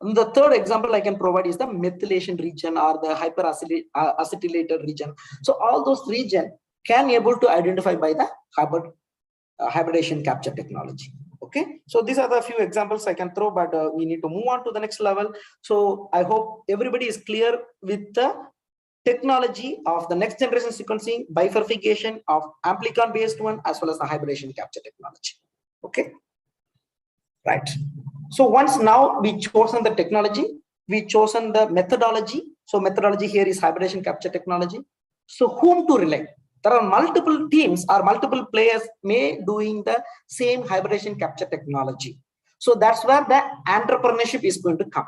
And the third example I can provide is the methylation region or the hyperacetylated region. So all those regions can able to identify by the hybridization capture technology. Okay, so these are the few examples I can throw, but we need to move on to the next level. So I hope everybody is clear with the technology of the next generation sequencing, bifurcation of amplicon based one as well as the hybridization capture technology. Okay, right. So once now we chosen the technology, we chosen the methodology, So methodology here is hybridization capture technology. So whom to rely? There are multiple teams or multiple players may doing the same hybridization capture technology. So that's where the entrepreneurship is going to come,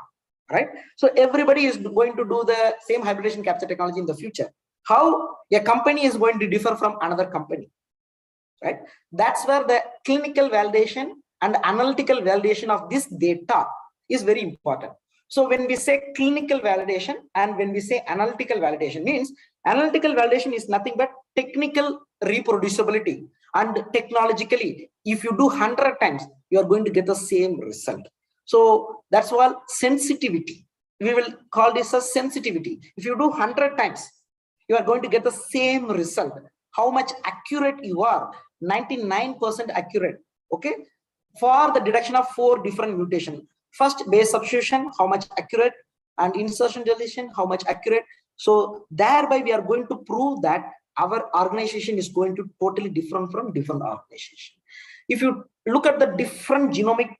right? So everybody is going to do the same hybridization capture technology in the future. How a company is going to differ from another company, right? That's where the clinical validation and analytical validation of this data is very important. So when we say clinical validation and when we say analytical validation, means analytical validation is nothing but technical reproducibility, and technologically, if you do 100 times, you are going to get the same result. So that's why sensitivity, we will call this as sensitivity. If you do 100 times, you are going to get the same result. How much accurate you are? 99% accurate. Okay, for the detection of 4 different mutations. First, base substitution, how much accurate, and insertion deletion, how much accurate. So thereby we are going to prove that our organization is going to totally different from different organization. If you look at the different genomic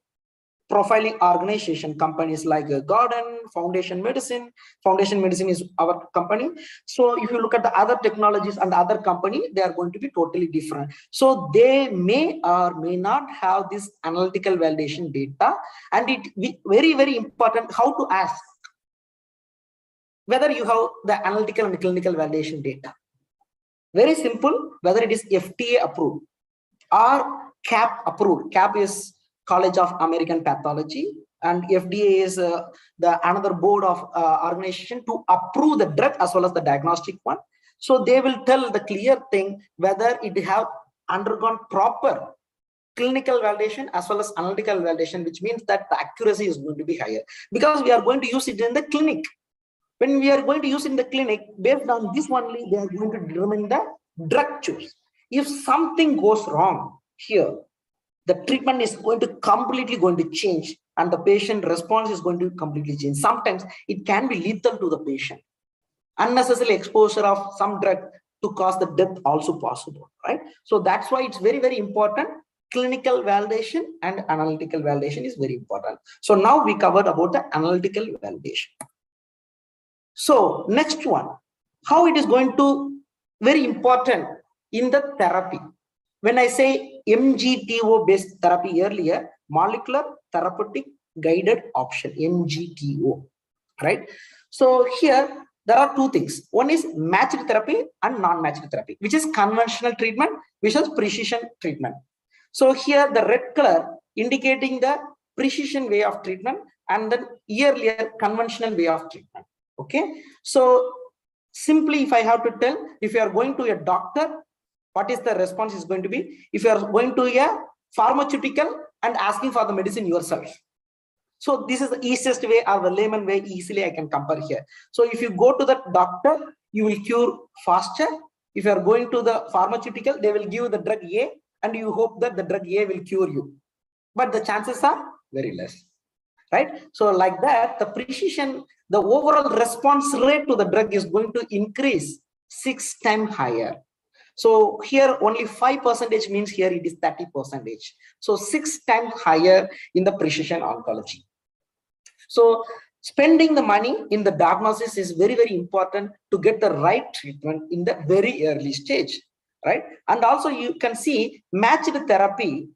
profiling organization, companies like Gordon, Foundation Medicine is our company. So if you look at the other technologies and the other company, they are going to be totally different. So they may or may not have this analytical validation data, and it be very, very important how to ask whether you have the analytical and clinical validation data. Very simple, whether it is FDA approved or CAP approved. CAP is College of American Pathology, and FDA is the another board of organization to approve the drug as well as the diagnostic one. So they will tell the clear thing whether it have undergone proper clinical validation as well as analytical validation, which means that the accuracy is going to be higher, because we are going to use it in the clinic. When we are going to use it in the clinic, based on this only, they are going to determine the drug choice. If something goes wrong here, the treatment is going to completely change, and the patient response is going to completely change. Sometimes it can be lethal to the patient. Unnecessary exposure of some drug to cause the death also possible, right? So that's why it's very, very important. Clinical validation and analytical validation is very important. So now we covered about the analytical validation. So next one, how it is going to very important in the therapy. When I say MGTO based therapy earlier, molecular therapeutic guided option, MGTO, right? So here there are 2 things. One is matched therapy and non-matched therapy, which is conventional treatment, which is precision treatment. So here the red color indicating the precision way of treatment, and then earlier conventional way of treatment. Okay, so simply if I have to tell, if you are going to a doctor, what is the response is going to be? If you are going to a pharmaceutical and asking for the medicine yourself. So this is the easiest way or the layman way easily I can compare here. So if you go to the doctor, you will cure faster. If you are going to the pharmaceutical, they will give you the drug A and you hope that the drug A will cure you. But the chances are very less, right? So like that, the precision, the overall response rate to the drug is going to increase 6 times higher. So here only 5% means here it is 30%. So 6 times higher in the precision oncology. So spending the money in the diagnosis is very, very important to get the right treatment in the very early stage, right? And also you can see matched therapy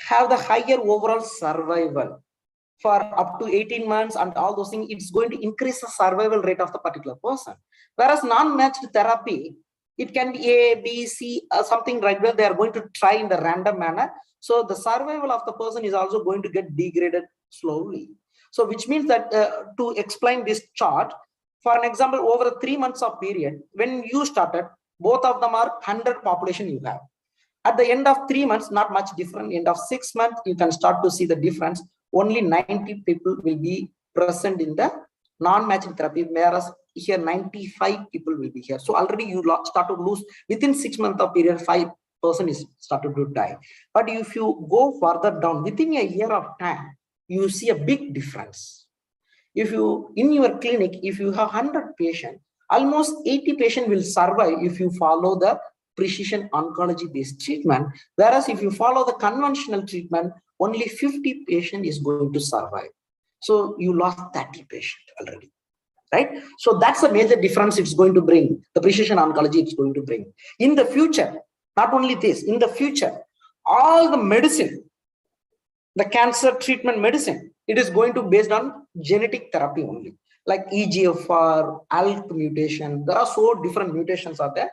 have the higher overall survival for up to 18 months and all those things. It's going to increase the survival rate of the particular person. Whereas non-matched therapy, it can be A, B, C, something right where they are going to try in the random manner. So the survival of the person is also going to get degraded slowly. So which means that to explain this chart, for an example, over a 3 months of period, when you started, both of them are 100 population you have. At the end of 3 months, not much different. End of 6 months, you can start to see the difference. Only 90 people will be present in the non-matched therapy, whereas here 95 people will be here. So already you start to lose within 6 months of period, 5% is started to die. But if you go further down, within a year of time, you see a big difference. If you, in your clinic, if you have 100 patients, almost 80 patients will survive if you follow the precision oncology based treatment. Whereas if you follow the conventional treatment, only 50 patients is going to survive. So you lost 30 patients already. right? So that's a major difference it's going to bring, the precision oncology it's going to bring. In the future, not only this, in the future, all the medicine, the cancer treatment medicine, it is going to be based on genetic therapy only, like EGFR, ALK mutation. There are so different mutations are there.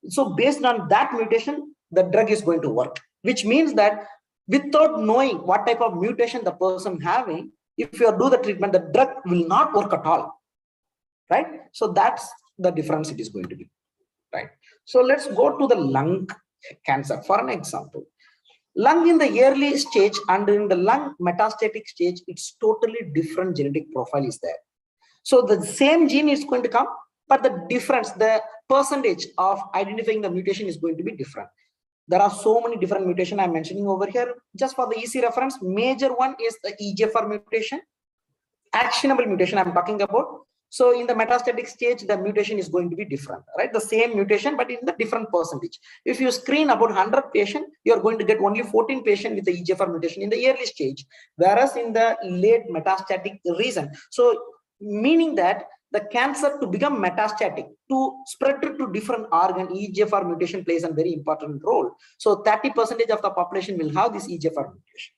So based on that mutation, the drug is going to work, which means that without knowing what type of mutation the person having, if you do the treatment, the drug will not work at all, right? So that's the difference it is going to be, right? So let's go to the lung cancer for an example. Lung in the early stage and in the lung metastatic stage, it's totally different genetic profile is there. So the same gene is going to come, but the difference, the percentage of identifying the mutation is going to be different. There are so many different mutations I'm mentioning over here. Just for the easy reference, major one is the EGFR mutation, actionable mutation I'm talking about. So in the metastatic stage, the mutation is going to be different, right? The same mutation, but in the different percentage. If you screen about 100 patients, you're going to get only 14 patients with the EGFR mutation in the early stage, whereas in the late metastatic region. So meaning that the cancer to become metastatic, to spread to different organ, EGFR mutation plays a very important role. So 30% of the population will have this EGFR mutation.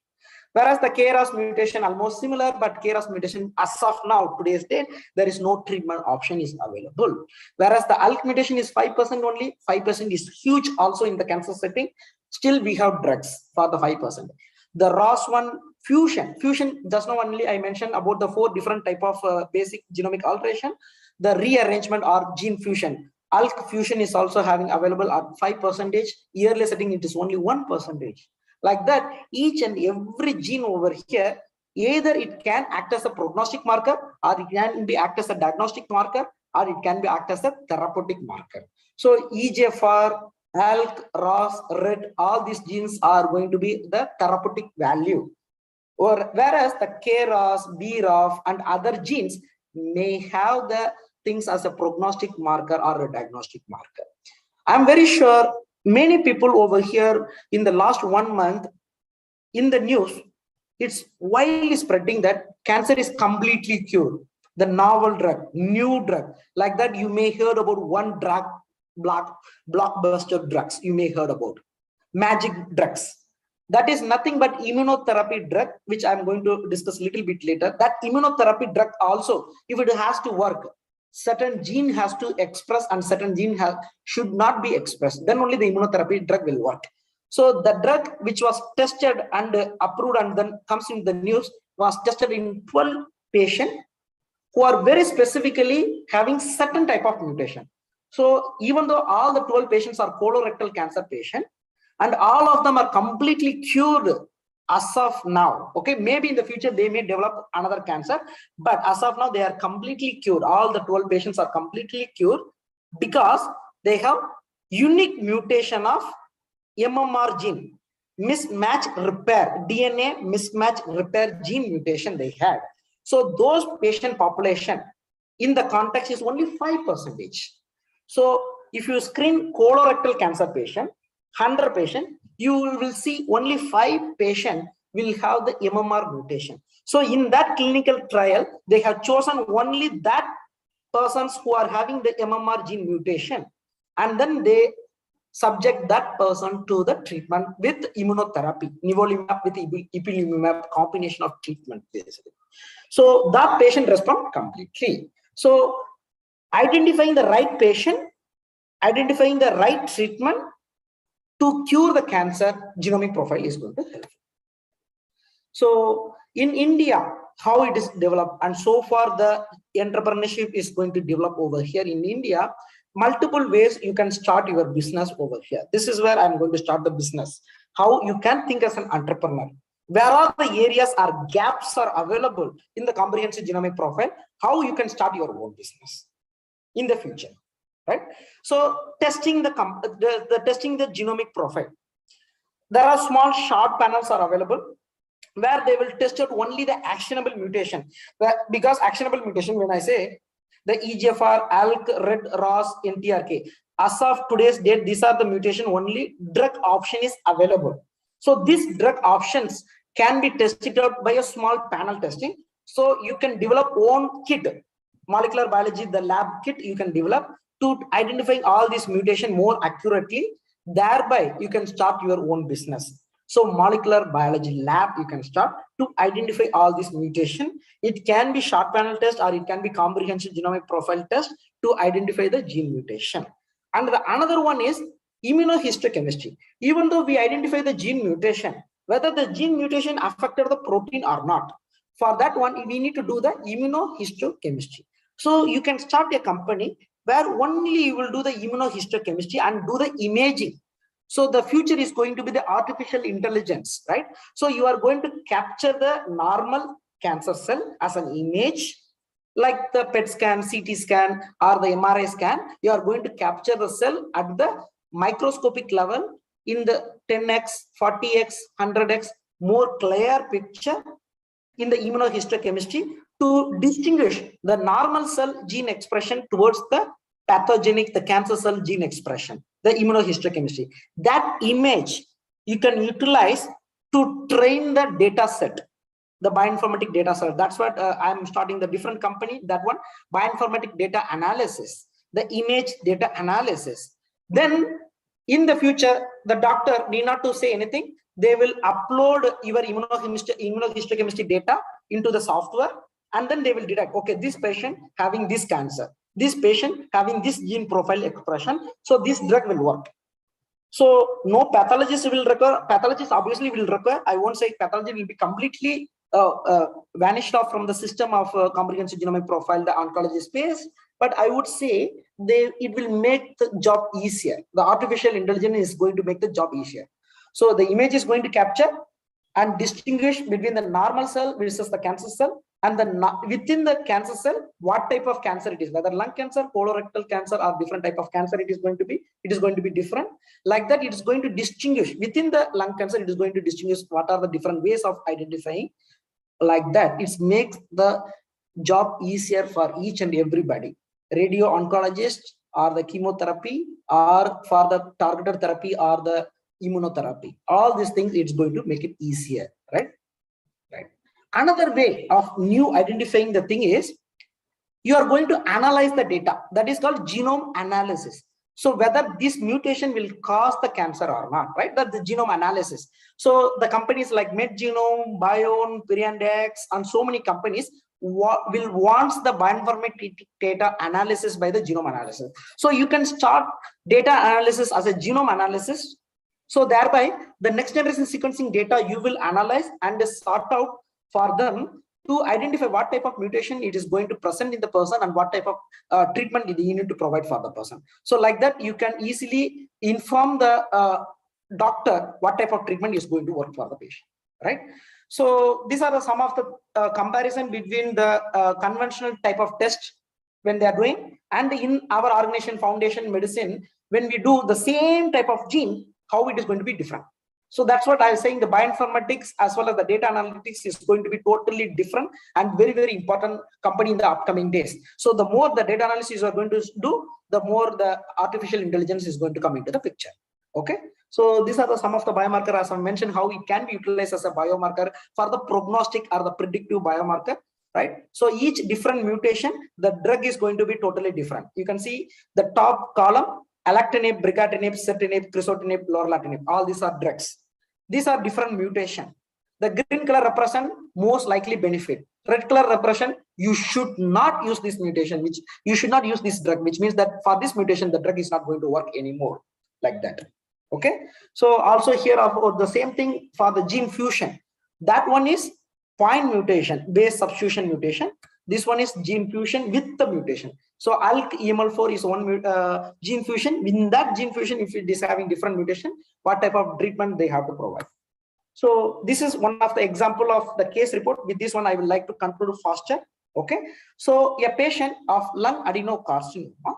Whereas the KRAS mutation almost similar, but KRAS mutation as of now, today's date, there is no treatment option is available. Whereas the ALK mutation is 5% only, 5% is huge also in the cancer setting. Still we have drugs for the 5%. The ROS1 fusion just now only I mentioned about the 4 different type of basic genomic alteration. The rearrangement or gene fusion. ALK fusion is also having available at 5%. Yearly setting it is only 1%. Like that, each and every gene over here, either it can act as a prognostic marker, or it can be act as a diagnostic marker, or it can be act as a therapeutic marker. So EGFR, ALK, ROS, RET, all these genes are going to be the therapeutic value. Or whereas the KRAS, BRAF, and other genes may have the things as a prognostic marker or a diagnostic marker. I'm very sure many people over here in the last 1 month in the news, it's widely spreading that cancer is completely cured. The novel drug, new drug, like that you may heard about one drug, blockbuster drugs you may heard about, magic drugs. That is nothing but immunotherapy drug, which I'm going to discuss a little bit later. That immunotherapy drug also, if it has to work, certain gene has to express and certain gene should not be expressed. Then only the immunotherapy drug will work. So the drug which was tested and approved and then comes in the news was tested in 12 patients who are very specifically having certain type of mutation. So even though all the 12 patients are colorectal cancer patients and all of them are completely cured as of now, okay, maybe in the future they may develop another cancer, but as of now they are completely cured. All the 12 patients are completely cured because they have unique mutation of MMR gene, mismatch repair, DNA mismatch repair gene mutation they had. So those patient population in the context is only 5%. So if you screen colorectal cancer patient, 100 patient, you will see only 5 patients will have the MMR mutation. So in that clinical trial, they have chosen only that persons who are having the MMR gene mutation, and then they subject that person to the treatment with immunotherapy, nivolumab with ipilimumab, combination of treatment basically. So that patient respond completely. So identifying the right patient, identifying the right treatment to cure the cancer, genomic profile is going to help. So in India, how it is developed, and so far the entrepreneurship is going to develop over here in India. Multiple ways you can start your business over here. This is where I'm going to start the business. How you can think as an entrepreneur. Where are the areas or gaps are available in the comprehensive genomic profile? How you can start your own business in the future, right? So testing the testing the genomic profile. There are small short panels are available where they will test out only the actionable mutation. Because actionable mutation, when I say the EGFR, ALK, RET, ROS, NTRK, as of today's date, these are the mutation only drug option is available. So these drug options can be tested out by a small panel testing. So you can develop own kit molecular biology, the lab kit you can develop to identifying all these mutation more accurately. Thereby, you can start your own business. So molecular biology lab, you can start to identify all these mutation. It can be short panel test or it can be comprehensive genomic profile test to identify the gene mutation. And the another one is immunohistochemistry. Even though we identify the gene mutation, whether the gene mutation affected the protein or not, for that one, we need to do the immunohistochemistry. So you can start a company where only you will do the immunohistochemistry and do the imaging. So the future is going to be the artificial intelligence, right? So you are going to capture the normal cancer cell as an image, like the PET scan, CT scan, or the MRI scan. You are going to capture the cell at the microscopic level in the 10x, 40x, 100x, more clear picture in the immunohistochemistry to distinguish the normal cell gene expression towards the pathogenic, the cancer cell gene expression, the immunohistochemistry. That image you can utilize to train the data set, the bioinformatic data set. That's what I'm starting the different company, that one, bioinformatic data analysis, the image data analysis. Then in the future, the doctor need not to say anything. They will upload your immunohistochemistry data into the software, and then they will detect, okay, this patient having this cancer, this patient having this gene profile expression, so this drug will work. So no pathologist will require, pathologist obviously will require, I won't say pathology will be completely vanished off from the system of comprehensive genomic profile, the oncology space, but I would say it will make the job easier. The artificial intelligence is going to make the job easier. So the image is going to capture and distinguish between the normal cell versus the cancer cell, and within the cancer cell, what type of cancer it is, whether lung cancer, colorectal cancer, or different type of cancer it is going to be different. Like that, it is going to distinguish within the lung cancer, it is going to distinguish what are the different ways of identifying. Like that, it makes the job easier for each and everybody, radio oncologist or the chemotherapy or for the targeted therapy or the immunotherapy. All these things, it's going to make it easier, right? Another way of new identifying the thing is you are going to analyze the data. That is called genome analysis. So whether this mutation will cause the cancer or not, right? That's the genome analysis. So the companies like MedGenome, Biome, Pyriandex, and so many companies will want the bioinformatic data analysis by the genome analysis. So you can start data analysis as a genome analysis. So thereby, the next generation sequencing data you will analyze and sort out for them to identify what type of mutation it is going to present in the person and what type of treatment you need to provide for the person. So like that, you can easily inform the doctor what type of treatment is going to work for the patient, right? So these are some of the comparison between the conventional type of test when they are doing, and in our organization, Foundation Medicine, when we do the same type of gene, how it is going to be different. So that's what I was saying, the bioinformatics as well as the data analytics is going to be totally different and very, very important company in the upcoming days. So the more the data analysis you are going to do, the more the artificial intelligence is going to come into the picture. Okay. So these are some of the biomarker, as I mentioned, how it can be utilized as a biomarker for the prognostic or the predictive biomarker, right? So each different mutation, the drug is going to be totally different. You can see the top column, alectinib, brigatinib, ceritinib, crizotinib, lorlatinib, all these are drugs. These are different mutation. The green color represent most likely benefit. Red color represent you should not use this mutation, which you should not use this drug, which means that for this mutation, the drug is not going to work anymore, like that. Okay. So also here about the same thing for the gene fusion. That one is point mutation, base substitution mutation. This one is gene fusion with the mutation. So ALK EML4 is one gene fusion. In that gene fusion, if it is having different mutation, what type of treatment they have to provide. So this is one of the example of the case report. With this one, I would like to conclude faster. Okay. So a patient of lung adenocarcinoma,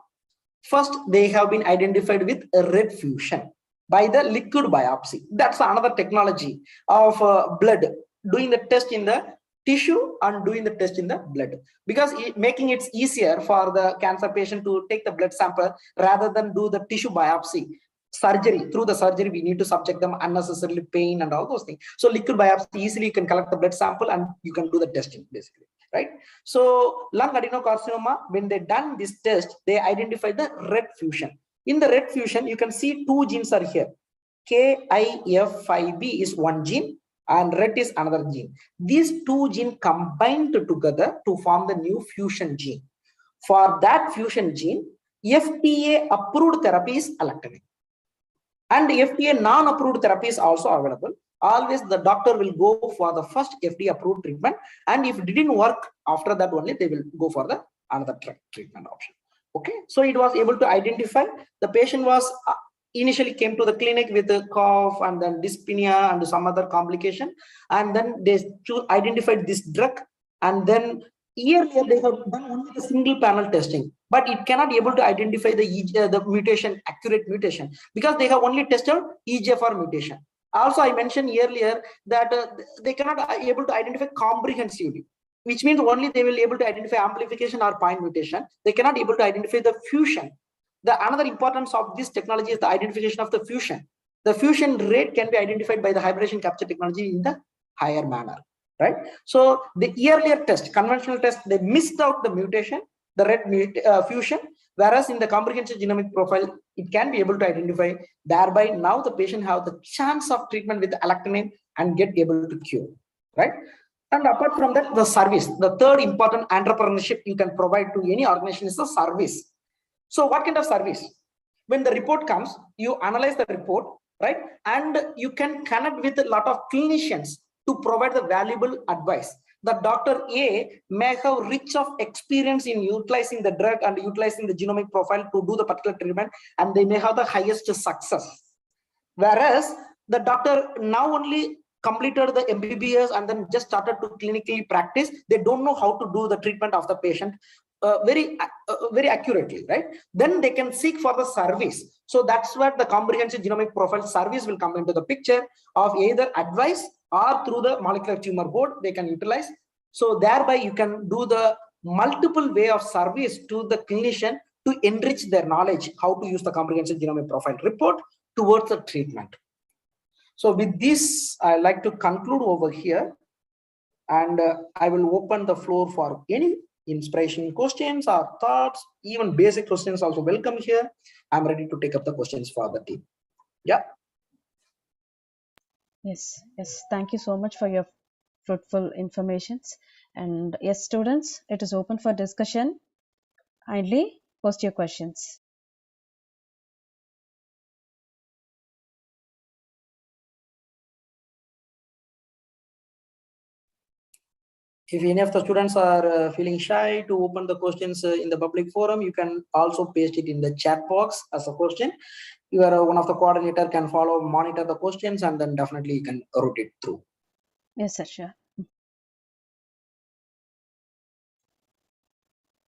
first they have been identified with a red fusion by the liquid biopsy. That's another technology of blood, doing the test in the tissue and doing the test in the blood, because making it easier for the cancer patient to take the blood sample rather than do the tissue biopsy. Surgery, through the surgery, we need to subject them unnecessarily pain and all those things. So liquid biopsy, easily you can collect the blood sample and you can do the testing basically. right? So lung adenocarcinoma, when they done this test, they identified the red fusion. In the red fusion, you can see two genes are here. KIF5B is one gene and red is another gene. These two genes combined together to form the new fusion gene. For that fusion gene, FDA approved therapy is alectinib. And FDA non-approved therapy is also available. Always the doctor will go for the first FDA approved treatment, and if it didn't work, after that only they will go for the another treatment option. Okay, so it was able to identify the patient was initially came to the clinic with a cough and then dyspnea and some other complication, and then they identified this drug, and then earlier they have done only the single panel testing, but it cannot be able to identify the mutation, accurate mutation, because they have only tested EGFR mutation. Also, I mentioned earlier that they cannot be able to identify comprehensively, which means only they will be able to identify amplification or point mutation. They cannot be able to identify the fusion. The another importance of this technology is the identification of the fusion. The fusion rate can be identified by the hybridization capture technology in the higher manner, right? So the earlier test, conventional test, they missed out the mutation, the red fusion, whereas in the comprehensive genomic profile, it can be able to identify. Thereby, now the patient have the chance of treatment with alectinib and get able to cure, right? And apart from that, the service, the third important entrepreneurship you can provide to any organization is the service. So what kind of service? When the report comes, you analyze the report, right? And you can connect with a lot of clinicians to provide the valuable advice. The Dr. A may have rich of experience in utilizing the drug and utilizing the genomic profile to do the particular treatment, and they may have the highest success. Whereas the doctor now only completed the MBBS and then just started to clinically practice, they don't know how to do the treatment of the patient very accurately, right? Then they can seek for the service. So that's where the comprehensive genomic profile service will come into the picture of either advice or through the molecular tumor board they can utilize. So thereby you can do the multiple way of service to the clinician to enrich their knowledge how to use the comprehensive genomic profile report towards the treatment. So with this, I like to conclude over here, and I will open the floor for any inspiration questions or thoughts, even basic questions also welcome here. I'm ready to take up the questions for the team. Yeah. Yes, thank you so much for your fruitful informations. And yes, students, it is open for discussion. Kindly post your questions. If any of the students are feeling shy to open the questions in the public forum, you can also paste it in the chat box as a question. You are one of the coordinator can follow, monitor the questions, and then definitely you can route it through. Yes, sir, sure.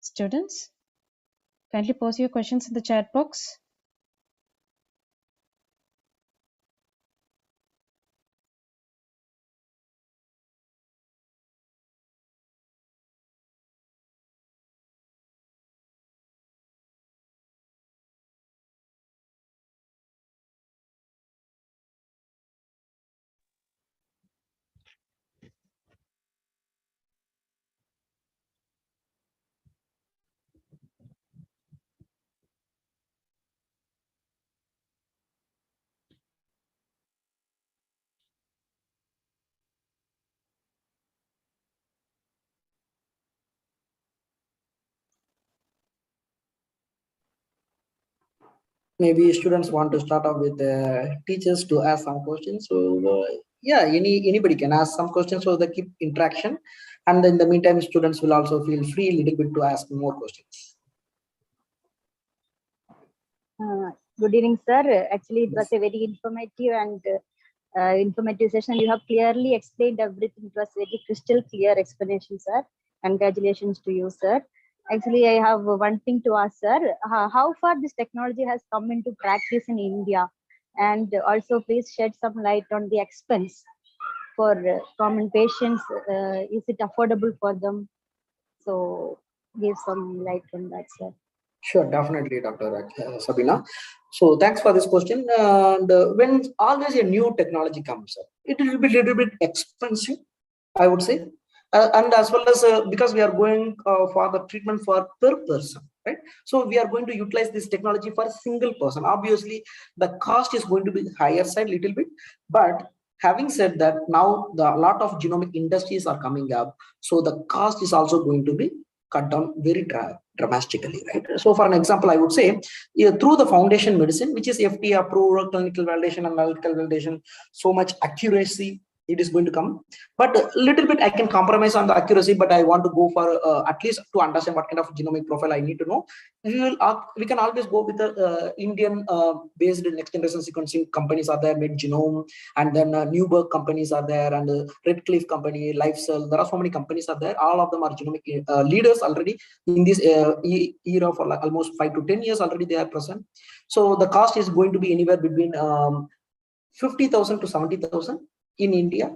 Students, kindly post your questions in the chat box. Maybe students want to start off with teachers to ask some questions. So yeah, anybody can ask some questions so they keep interaction. And in the meantime, students will also feel free a little bit to ask more questions. Good evening, sir. Actually, it was a very informative and informative session. You have clearly explained everything. It was very crystal clear explanation, sir. Congratulations to you, sir. Actually, I have one thing to ask, sir. How far this technology has come into practice in India? And also, please shed some light on the expense for common patients. Is it affordable for them? So, give some light on that, sir. Sure, definitely, Dr. Sabina. So thanks for this question. And when always a new technology comes up, it will be a little bit expensive, I would say. and as well as because we are going for the treatment for per person, right? So we are going to utilize this technology for a single person. Obviously, the cost is going to be higher side little bit, but having said that, now a lot of genomic industries are coming up, so the cost is also going to be cut down very dramatically, right? So for an example, I would say through the foundation medicine, which is FDA approved, clinical validation, analytical validation, so much accuracy it is going to come, but a little bit I can compromise on the accuracy, but I want to go for at least to understand what kind of genomic profile I need to know. We can always go with the Indian based next generation sequencing companies are there, made genome, and then Newberg companies are there, and Redcliffe company, LifeCell. There are so many companies are there. All of them are genomic leaders already in this era for like almost 5 to 10 years already they are present. So the cost is going to be anywhere between 50,000 to 70,000 in India.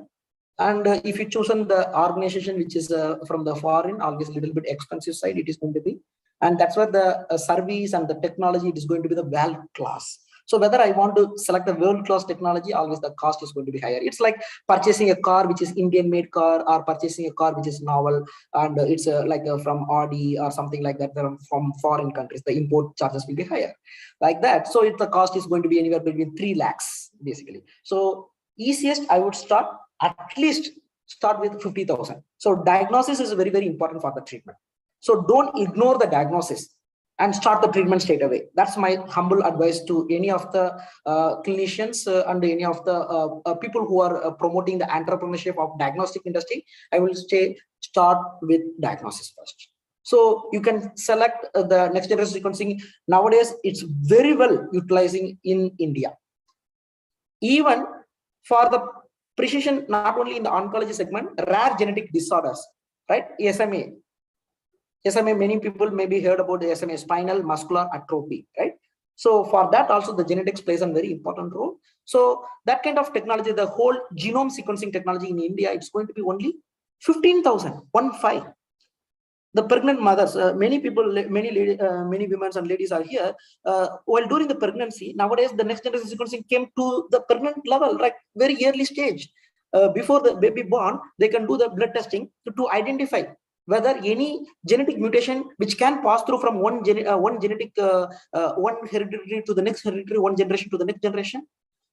And if you chosen the organization which is from the foreign, always a little bit expensive side, it is going to be. And that's where the service and the technology, it is going to be the world class. So whether I want to select a world-class technology, always the cost is going to be higher. It's like purchasing a car which is Indian-made car, or purchasing a car which is novel, and it's like from Audi or something like that from foreign countries. The import charges will be higher, like that. So the cost is going to be anywhere between 3 lakhs basically. So easiest, I would at least start with 50,000. So diagnosis is very, very important for the treatment. So don't ignore the diagnosis and start the treatment straight away. That's my humble advice to any of the clinicians and any of the people who are promoting the entrepreneurship of diagnostic industry. I will say start with diagnosis first. So you can select the next generation sequencing. Nowadays, it's very well utilizing in India. Even for the precision, not only in the oncology segment, rare genetic disorders, right? SMA, many people maybe heard about the SMA, spinal muscular atrophy, right? So for that also the genetics plays a very important role. So that kind of technology, the whole genome sequencing technology in India, it's going to be only 15,000, 15. The pregnant mothers, many people, many women and ladies are here. While during the pregnancy, nowadays the next generation sequencing came to the pregnant level, like very early stage. Before the baby born, they can do the blood testing to identify whether any genetic mutation which can pass through from one hereditary to the next hereditary, one generation to the next generation.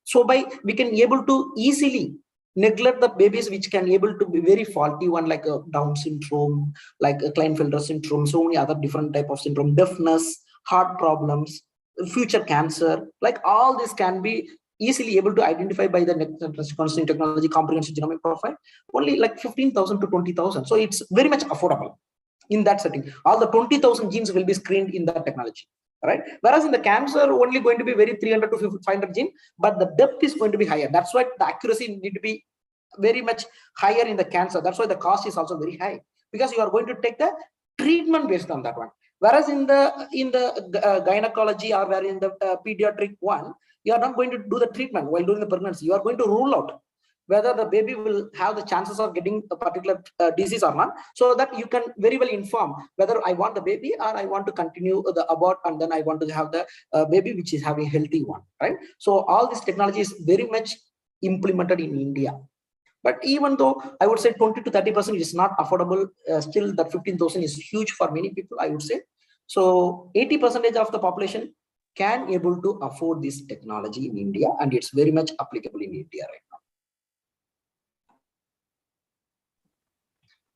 So we can able to easily neglect the babies which can able to be very faulty one, like a Down syndrome, like a Klinefelter syndrome, so many other different type of syndrome, deafness, heart problems, future cancer, like all this can be easily able to identify by the next sequencing technology, comprehensive genomic profile, only like 15,000 to 20,000. So it's very much affordable in that setting. All the 20,000 genes will be screened in that technology, right? Whereas in the cancer, only going to be very 300 to 500 gene, but the depth is going to be higher. That's why the accuracy need to be very much higher in the cancer. That's why the cost is also very high, because you are going to take the treatment based on that one. Whereas in the gynecology, or where in the pediatric one, you are not going to do the treatment while doing the pregnancy. You are going to rule out whether the baby will have the chances of getting a particular disease or not, so that you can very well inform whether I want the baby or I want to continue the abort, and then I want to have the baby which is having a healthy one, right? So all this technology is very much implemented in India. But even though I would say 20 to 30% is not affordable, still that 15,000 is huge for many people, I would say. So 80% of the population can able to afford this technology in India, and it's very much applicable in India right now.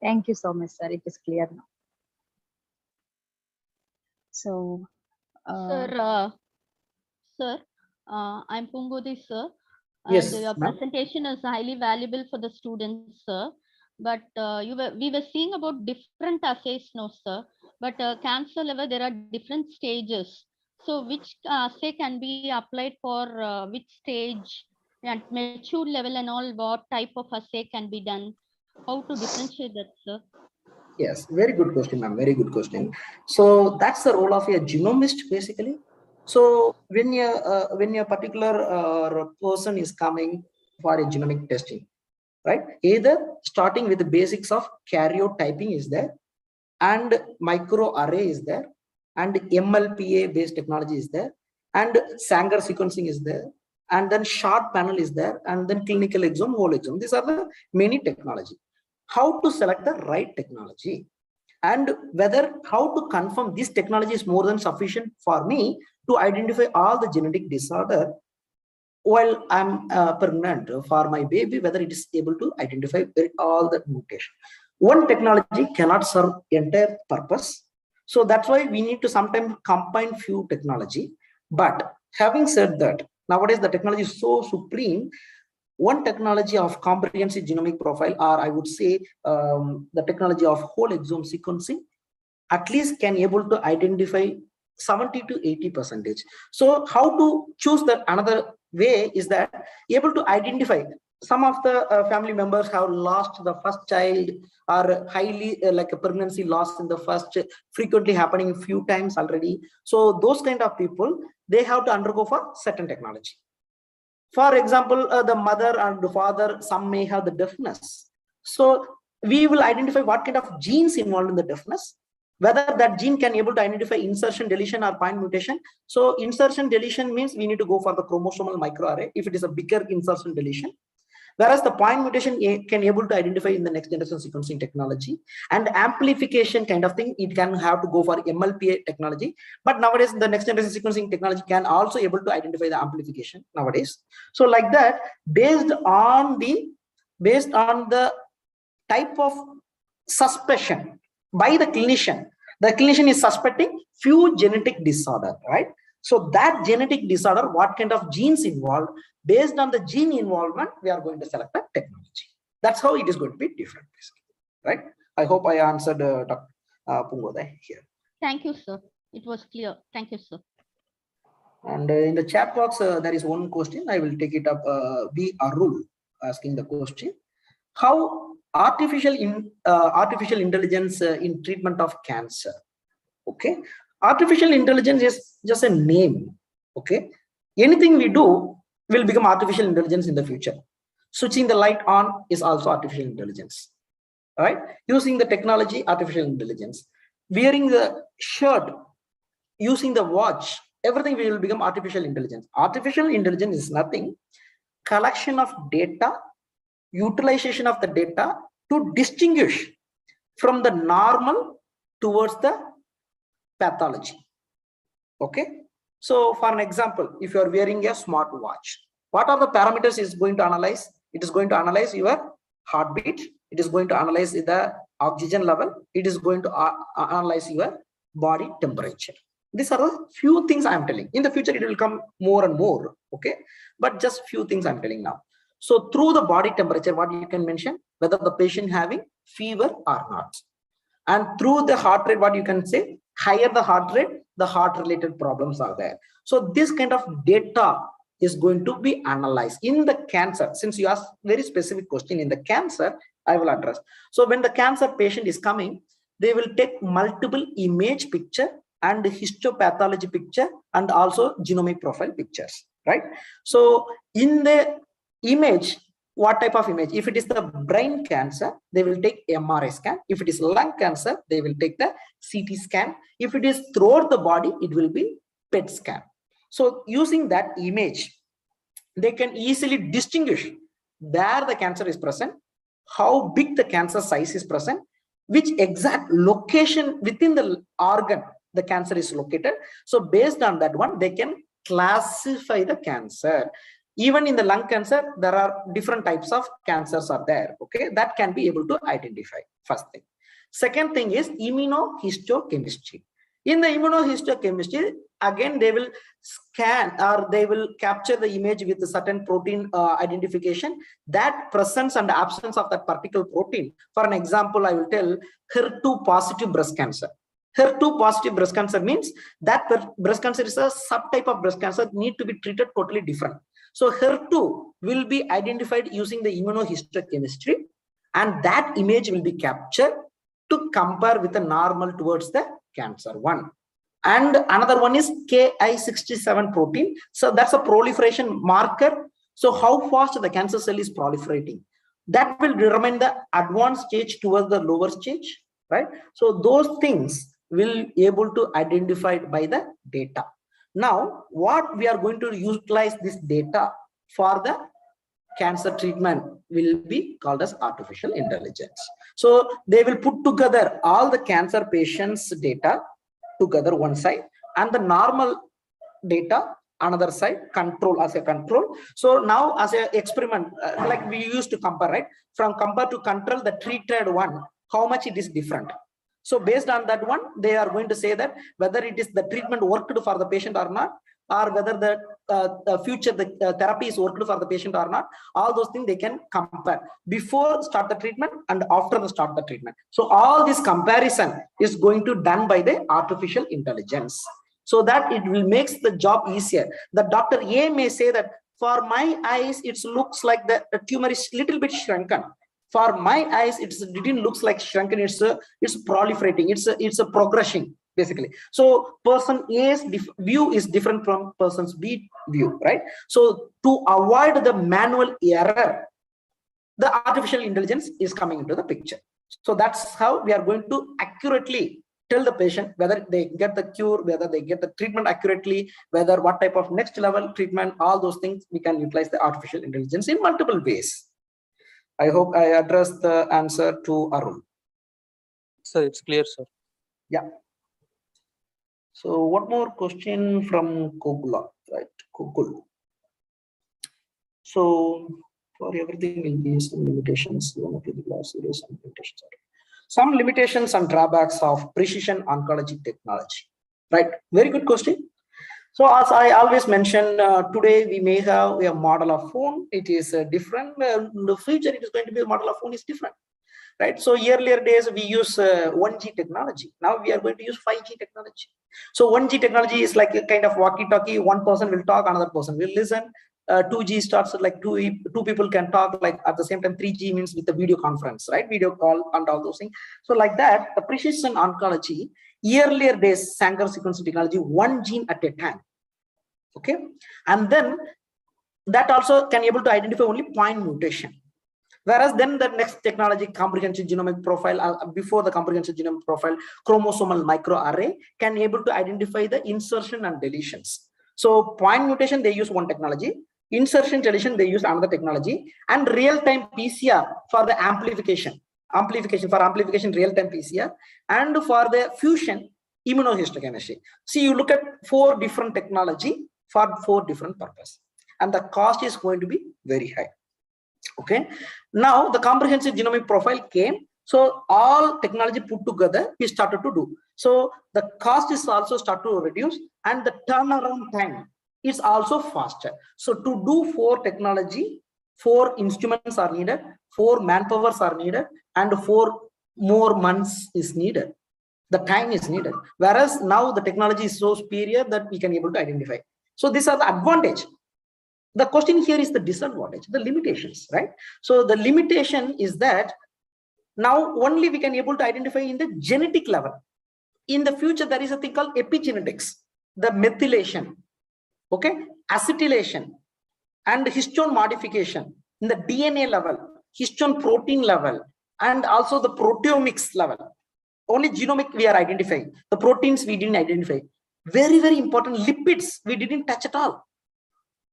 Thank you so much, sir. It is clear now. So, Sir, I'm Pungodi, sir. Yes, and your presentation is highly valuable for the students, sir. But we were seeing about different assays now, sir. But cancer level, there are different stages. So which assay can be applied for which stage, and mature level and all, what type of assay can be done? How to differentiate that, sir? Yes, very good question, ma'am. Very good question. So that's the role of a genomist, basically. So when a particular person is coming for a genomic testing, right? Either starting with the basics of karyotyping is there, and microarray is there, and MLPA based technology is there, and Sanger sequencing is there, and then short panel is there, and then clinical exome, whole exome. These are the many technology. how to select the right technology, and whether how to confirm this technology is more than sufficient for me to identify all the genetic disorder while I'm pregnant for my baby, whether it is able to identify all the mutation. One technology cannot serve entire purpose. So that's why we need to sometimes combine few technology. But having said that, nowadays the technology is so supreme. One technology of comprehensive genomic profile, or I would say the technology of whole exome sequencing, at least can able to identify 70 to 80%. So how to choose that? Another way is that able to identify some of the family members have lost the first child, or highly like a pregnancy loss in the first, frequently happening few times already. So those kind of people, they have to undergo for certain technology. For example, the mother and the father, some may have the deafness. So we will identify what kind of genes involved in the deafness, whether that gene can able to identify insertion, deletion, or point mutation. So insertion deletion means we need to go for the chromosomal microarray if it is a bigger insertion deletion. Whereas the point mutation can able to identify in the next generation sequencing technology, and amplification kind of thing, it can have to go for MLPA technology. But nowadays the next generation sequencing technology can also able to identify the amplification nowadays. So like that, based on the type of suspicion by the clinician is suspecting few genetic disorder, right? So that genetic disorder, what kind of genes involved, based on the gene involvement, we are going to select a technology. That's how it is going to be different, right? I hope I answered Dr. Pungoday here. Thank you, sir. It was clear. Thank you, sir. And in the chat box, there is one question. I will take it up. B. Arul asking the question: how artificial intelligence in treatment of cancer? Okay, artificial intelligence is just a name. Okay, anything we do will become artificial intelligence in the future. Switching the light on is also artificial intelligence. All right, using the technology, artificial intelligence. Wearing the shirt, using the watch, everything will become artificial intelligence. Artificial intelligence is nothing, collection of data, utilization of the data to distinguish from the normal towards the pathology. Okay, so for an example, if you are wearing a smart watch, what are the parameters is going to analyze? It is going to analyze your heartbeat, it is going to analyze the oxygen level, it is going to analyze your body temperature. These are the few things I am telling. In the future it will come more and more, okay, but just few things I'm telling now. So through the body temperature, what you can mention, whether the patient having fever or not. And through the heart rate, what you can say, higher the heart rate, the heart related problems are there. So this kind of data is going to be analyzed in the cancer. Since you asked very specific question in the cancer, I will address. So when the cancer patient is coming, they will take multiple image picture and histopathology picture and also genomic profile pictures, right? So in the image, what type of image? If it is the brain cancer, they will take MRI scan. If it is lung cancer, they will take the CT scan. If it is throughout the body, it will be PET scan. So using that image, they can easily distinguish where the cancer is present, how big the cancer size is present, which exact location within the organ the cancer is located. So based on that one, they can classify the cancer. Even in the lung cancer, there are different types of cancers are there. Okay, that can be able to identify. First thing. Second thing is immunohistochemistry. In the immunohistochemistry, again they will scan or they will capture the image with a certain protein identification, that presence and absence of that particular protein. For an example, I will tell HER2 positive breast cancer. HER2 positive breast cancer means that breast cancer is a subtype of breast cancer, need to be treated totally different. So HER2 will be identified using the immunohistochemistry, and that image will be captured to compare with the normal towards the cancer one. And another one is Ki67 protein. So that's a proliferation marker. So how fast the cancer cell is proliferating. That will determine the advanced stage towards the lower stage, right? So those things will be able to identify by the data. Now, what we are going to utilize this data for the cancer treatment will be called as artificial intelligence. So they will put together all the cancer patients data together one side, and the normal data another side, control as a control. So now as a experiment, like we used to compare, right? From compare to control, the treated one, how much it is different. So based on that one, they are going to say that whether it is the treatment worked for the patient or not, or whether the future therapy is worked for the patient or not. All those things they can compare before start the treatment and after the start the treatment. So all this comparison is going to done by the artificial intelligence, so that it will makes the job easier. The doctor A may say that for my eyes it looks like the tumor is little bit shrunken. For my eyes it didn't looks like shrunken. It's proliferating. It's a progression basically. So person A's view is different from person's B view, right? So to avoid the manual error, the artificial intelligence is coming into the picture. So that's how we are going to accurately tell the patient whether they get the cure, whether they get the treatment accurately, whether what type of next level treatment, all those things we can utilize the artificial intelligence in multiple ways. I hope I addressed the answer to Arun. Sir, it's clear, sir. Yeah. So one more question from Kokula, right? Kokul. So for everything will be some limitations. Some limitations and drawbacks of precision oncology technology, right? Very good question. So as I always mention, today we may have a model of phone. It is different. In the future, it is going to be a model of phone is different, right? So earlier days we use 1G technology. Now we are going to use 5G technology. So 1G technology is like a kind of walkie-talkie. One person will talk, another person will listen. 2G starts like two people can talk like at the same time. 3G means with the video conference, right? Video call and all those things. So like that, the precision oncology, earlier days Sanger sequencing technology, one gene at a time. Okay, and then that also can able to identify only point mutation. Whereas then the next technology, comprehensive genomic profile, before the comprehensive genomic profile, chromosomal microarray can able to identify the insertion and deletions. So point mutation, they use one technology. Insertion deletion, they use another technology. And real-time PCR for the amplification real-time PCR, and for the fusion, immunohistochemistry. See, you look at 4 different technology for 4 different purposes, and the cost is going to be very high. Okay, now the comprehensive genomic profile came, so all technology put together we started to do. So the cost is also start to reduce, and the turnaround time is also faster. So to do 4 technology, 4 instruments are needed, 4 manpowers are needed, and 4 more months is needed. The time is needed. Whereas now the technology is so superior that we can able to identify. So these are the advantage. The question here is the disadvantage, the limitations, right? So the limitation is that now only we can able to identify in the genetic level. In the future, there is a thing called epigenetics, the methylation, okay, acetylation, and histone modification in the DNA level, histone protein level, and also the proteomics level. Only genomic we are identifying. The proteins we didn't identify. Very, very important. Lipids we didn't touch at all.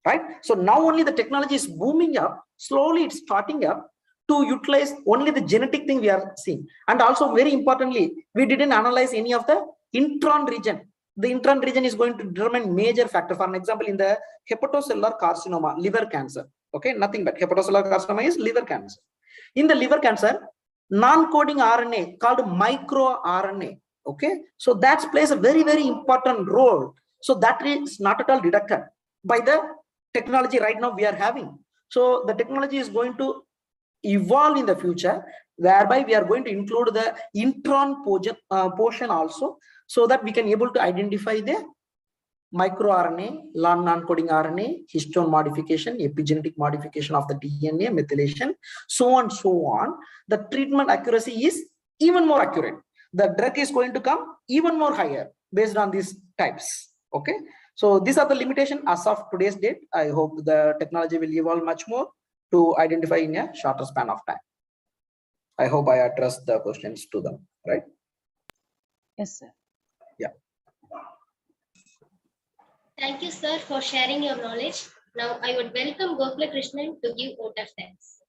Right? So now only the technology is booming up, slowly it's starting up to utilize only the genetic thing we are seeing. And also very importantly, we didn't analyze any of the intron region. The intron region is going to determine major factor. For an example, in the hepatocellular carcinoma, liver cancer, okay, nothing but hepatocellular carcinoma is liver cancer. In the liver cancer, non-coding RNA called microRNA, okay, so that plays a very, very important role. So that is not at all detected by the technology right now we are having. So the technology is going to evolve in the future, whereby we are going to include the intron portion also, so that we can able to identify the microRNA, non-coding RNA, histone modification, epigenetic modification of the DNA, methylation, so on, so on. The treatment accuracy is even more accurate. The drug is going to come even more higher based on these types. Okay. So these are the limitations as of today's date. I hope the technology will evolve much more to identify in a shorter span of time. I hope I addressed the questions to them, right? Yes, sir. Yeah. Thank you, sir, for sharing your knowledge. Now I would welcome Gokula Krishnan to give vote of thanks.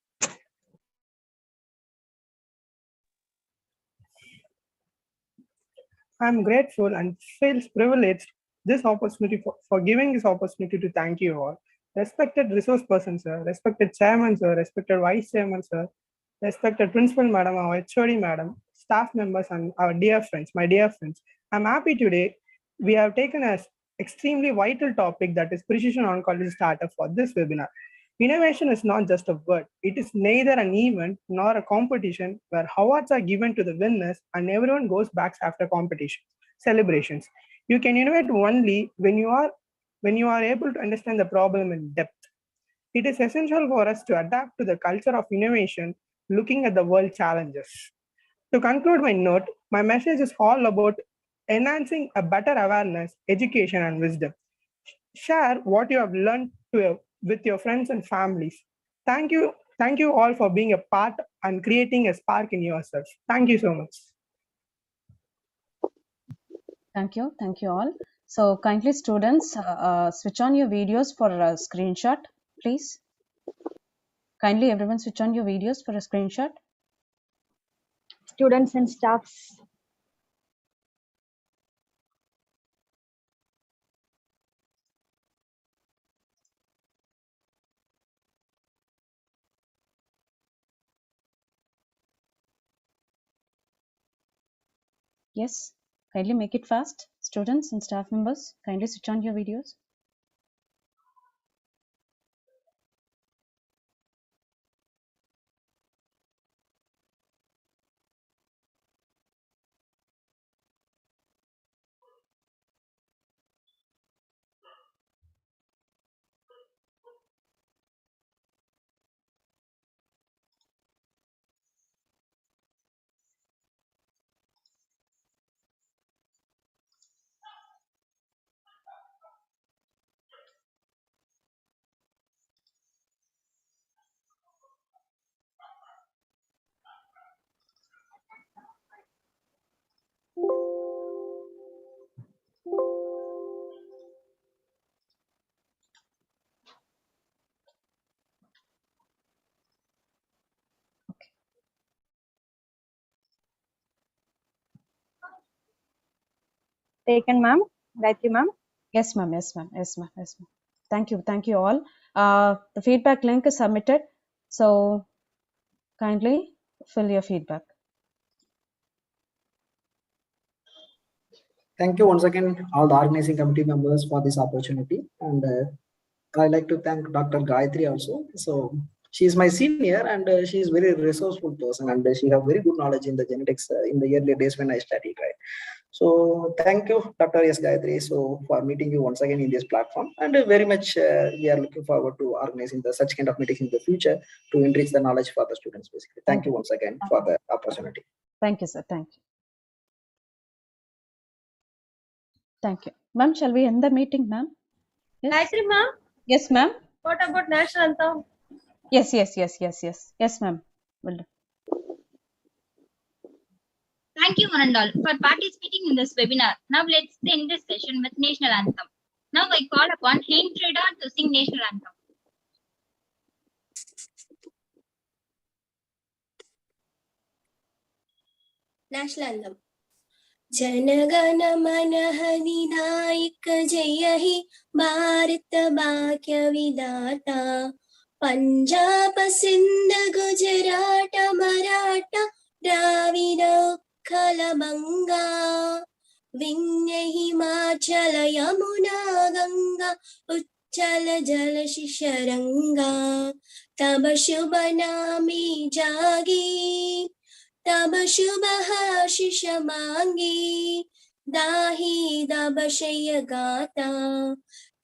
I'm grateful and feels privileged this opportunity for giving this opportunity to thank you all. Respected resource person, sir, respected chairman, sir, respected vice chairman, sir, respected principal madam, our HOD madam, staff members, and our dear friends, my dear friends. I'm happy today we have taken an extremely vital topic, that is precision oncology startup, for this webinar. Innovation is not just a word. It is neither an event nor a competition where awards are given to the winners and everyone goes back after competition celebrations. You can innovate only when you are able to understand the problem in depth. It is essential for us to adapt to the culture of innovation, looking at the world challenges. To conclude my note, my message is all about enhancing a better awareness, education, and wisdom. Share what you have learned with your friends and families. Thank you all for being a part and creating a spark in yourself. Thank you so much. Thank you all. So kindly students, switch on your videos for a screenshot, please. Kindly everyone switch on your videos for a screenshot. Students and staffs. Yes, kindly make it fast. Students and staff members, kindly switch on your videos. Taken, ma'am. Gayatri, ma'am. Yes, ma'am. Yes, ma'am. Yes, ma'am. Yes, ma'am. Thank you all. The feedback link is submitted, so kindly fill your feedback. Thank you once again, all the organizing committee members, for this opportunity. And I'd like to thank Dr. Gayatri also. So she is my senior, and she is very resourceful person, and she have very good knowledge in the genetics in the early days when I studied, right? So thank you, Dr. S. Gayatri, so for meeting you once again in this platform, and very much we are looking forward to organizing such kind of meetings in the future to enrich the knowledge for the students. Basically, thank you once again for the opportunity. Thank you, sir. Thank you. Thank you, ma'am. Shall we end the meeting, ma'am? Yes. Gayatri, ma'am. Yes, ma'am. What about national anthem? Yes, ma'am. Will do. Thank you, one and all, for participating in this webinar. Now let's end this session with national anthem. Now I call upon Hein Freda to sing national anthem. National anthem. जनगण मन अधिनायक जय हे भारत भाग्य विधाता पंजाब सिंध गुजरात मराठा द्राविड उत्कल बंगा विंध्य हिमाचल यमुना गंगा उच्चल जल शिशरंगा तब शुभ नामे जागे तब शुभ आशीष मांगे दाही दाबशय गाता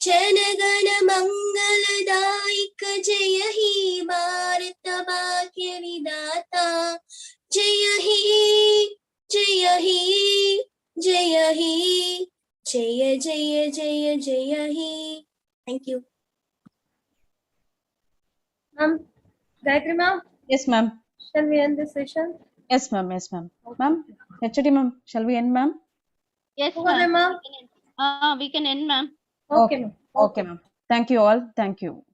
जनगण मंगलदायक जय हे भारत भाग्य विधाता जय हे जय हे जय हे जय जय जय जय हे. Thank you. Ma'am, Gayatri ma'am. Yes, ma'am. Shall we end this session? Yes, ma'am. Yes, ma'am. Okay. Ma'am, HOD ma'am, shall we end, ma'am? Yes, Okay, ma'am. ma'am. We can end, ma'am. Okay, ma'am. Okay, ma'am. Thank you all. Thank you.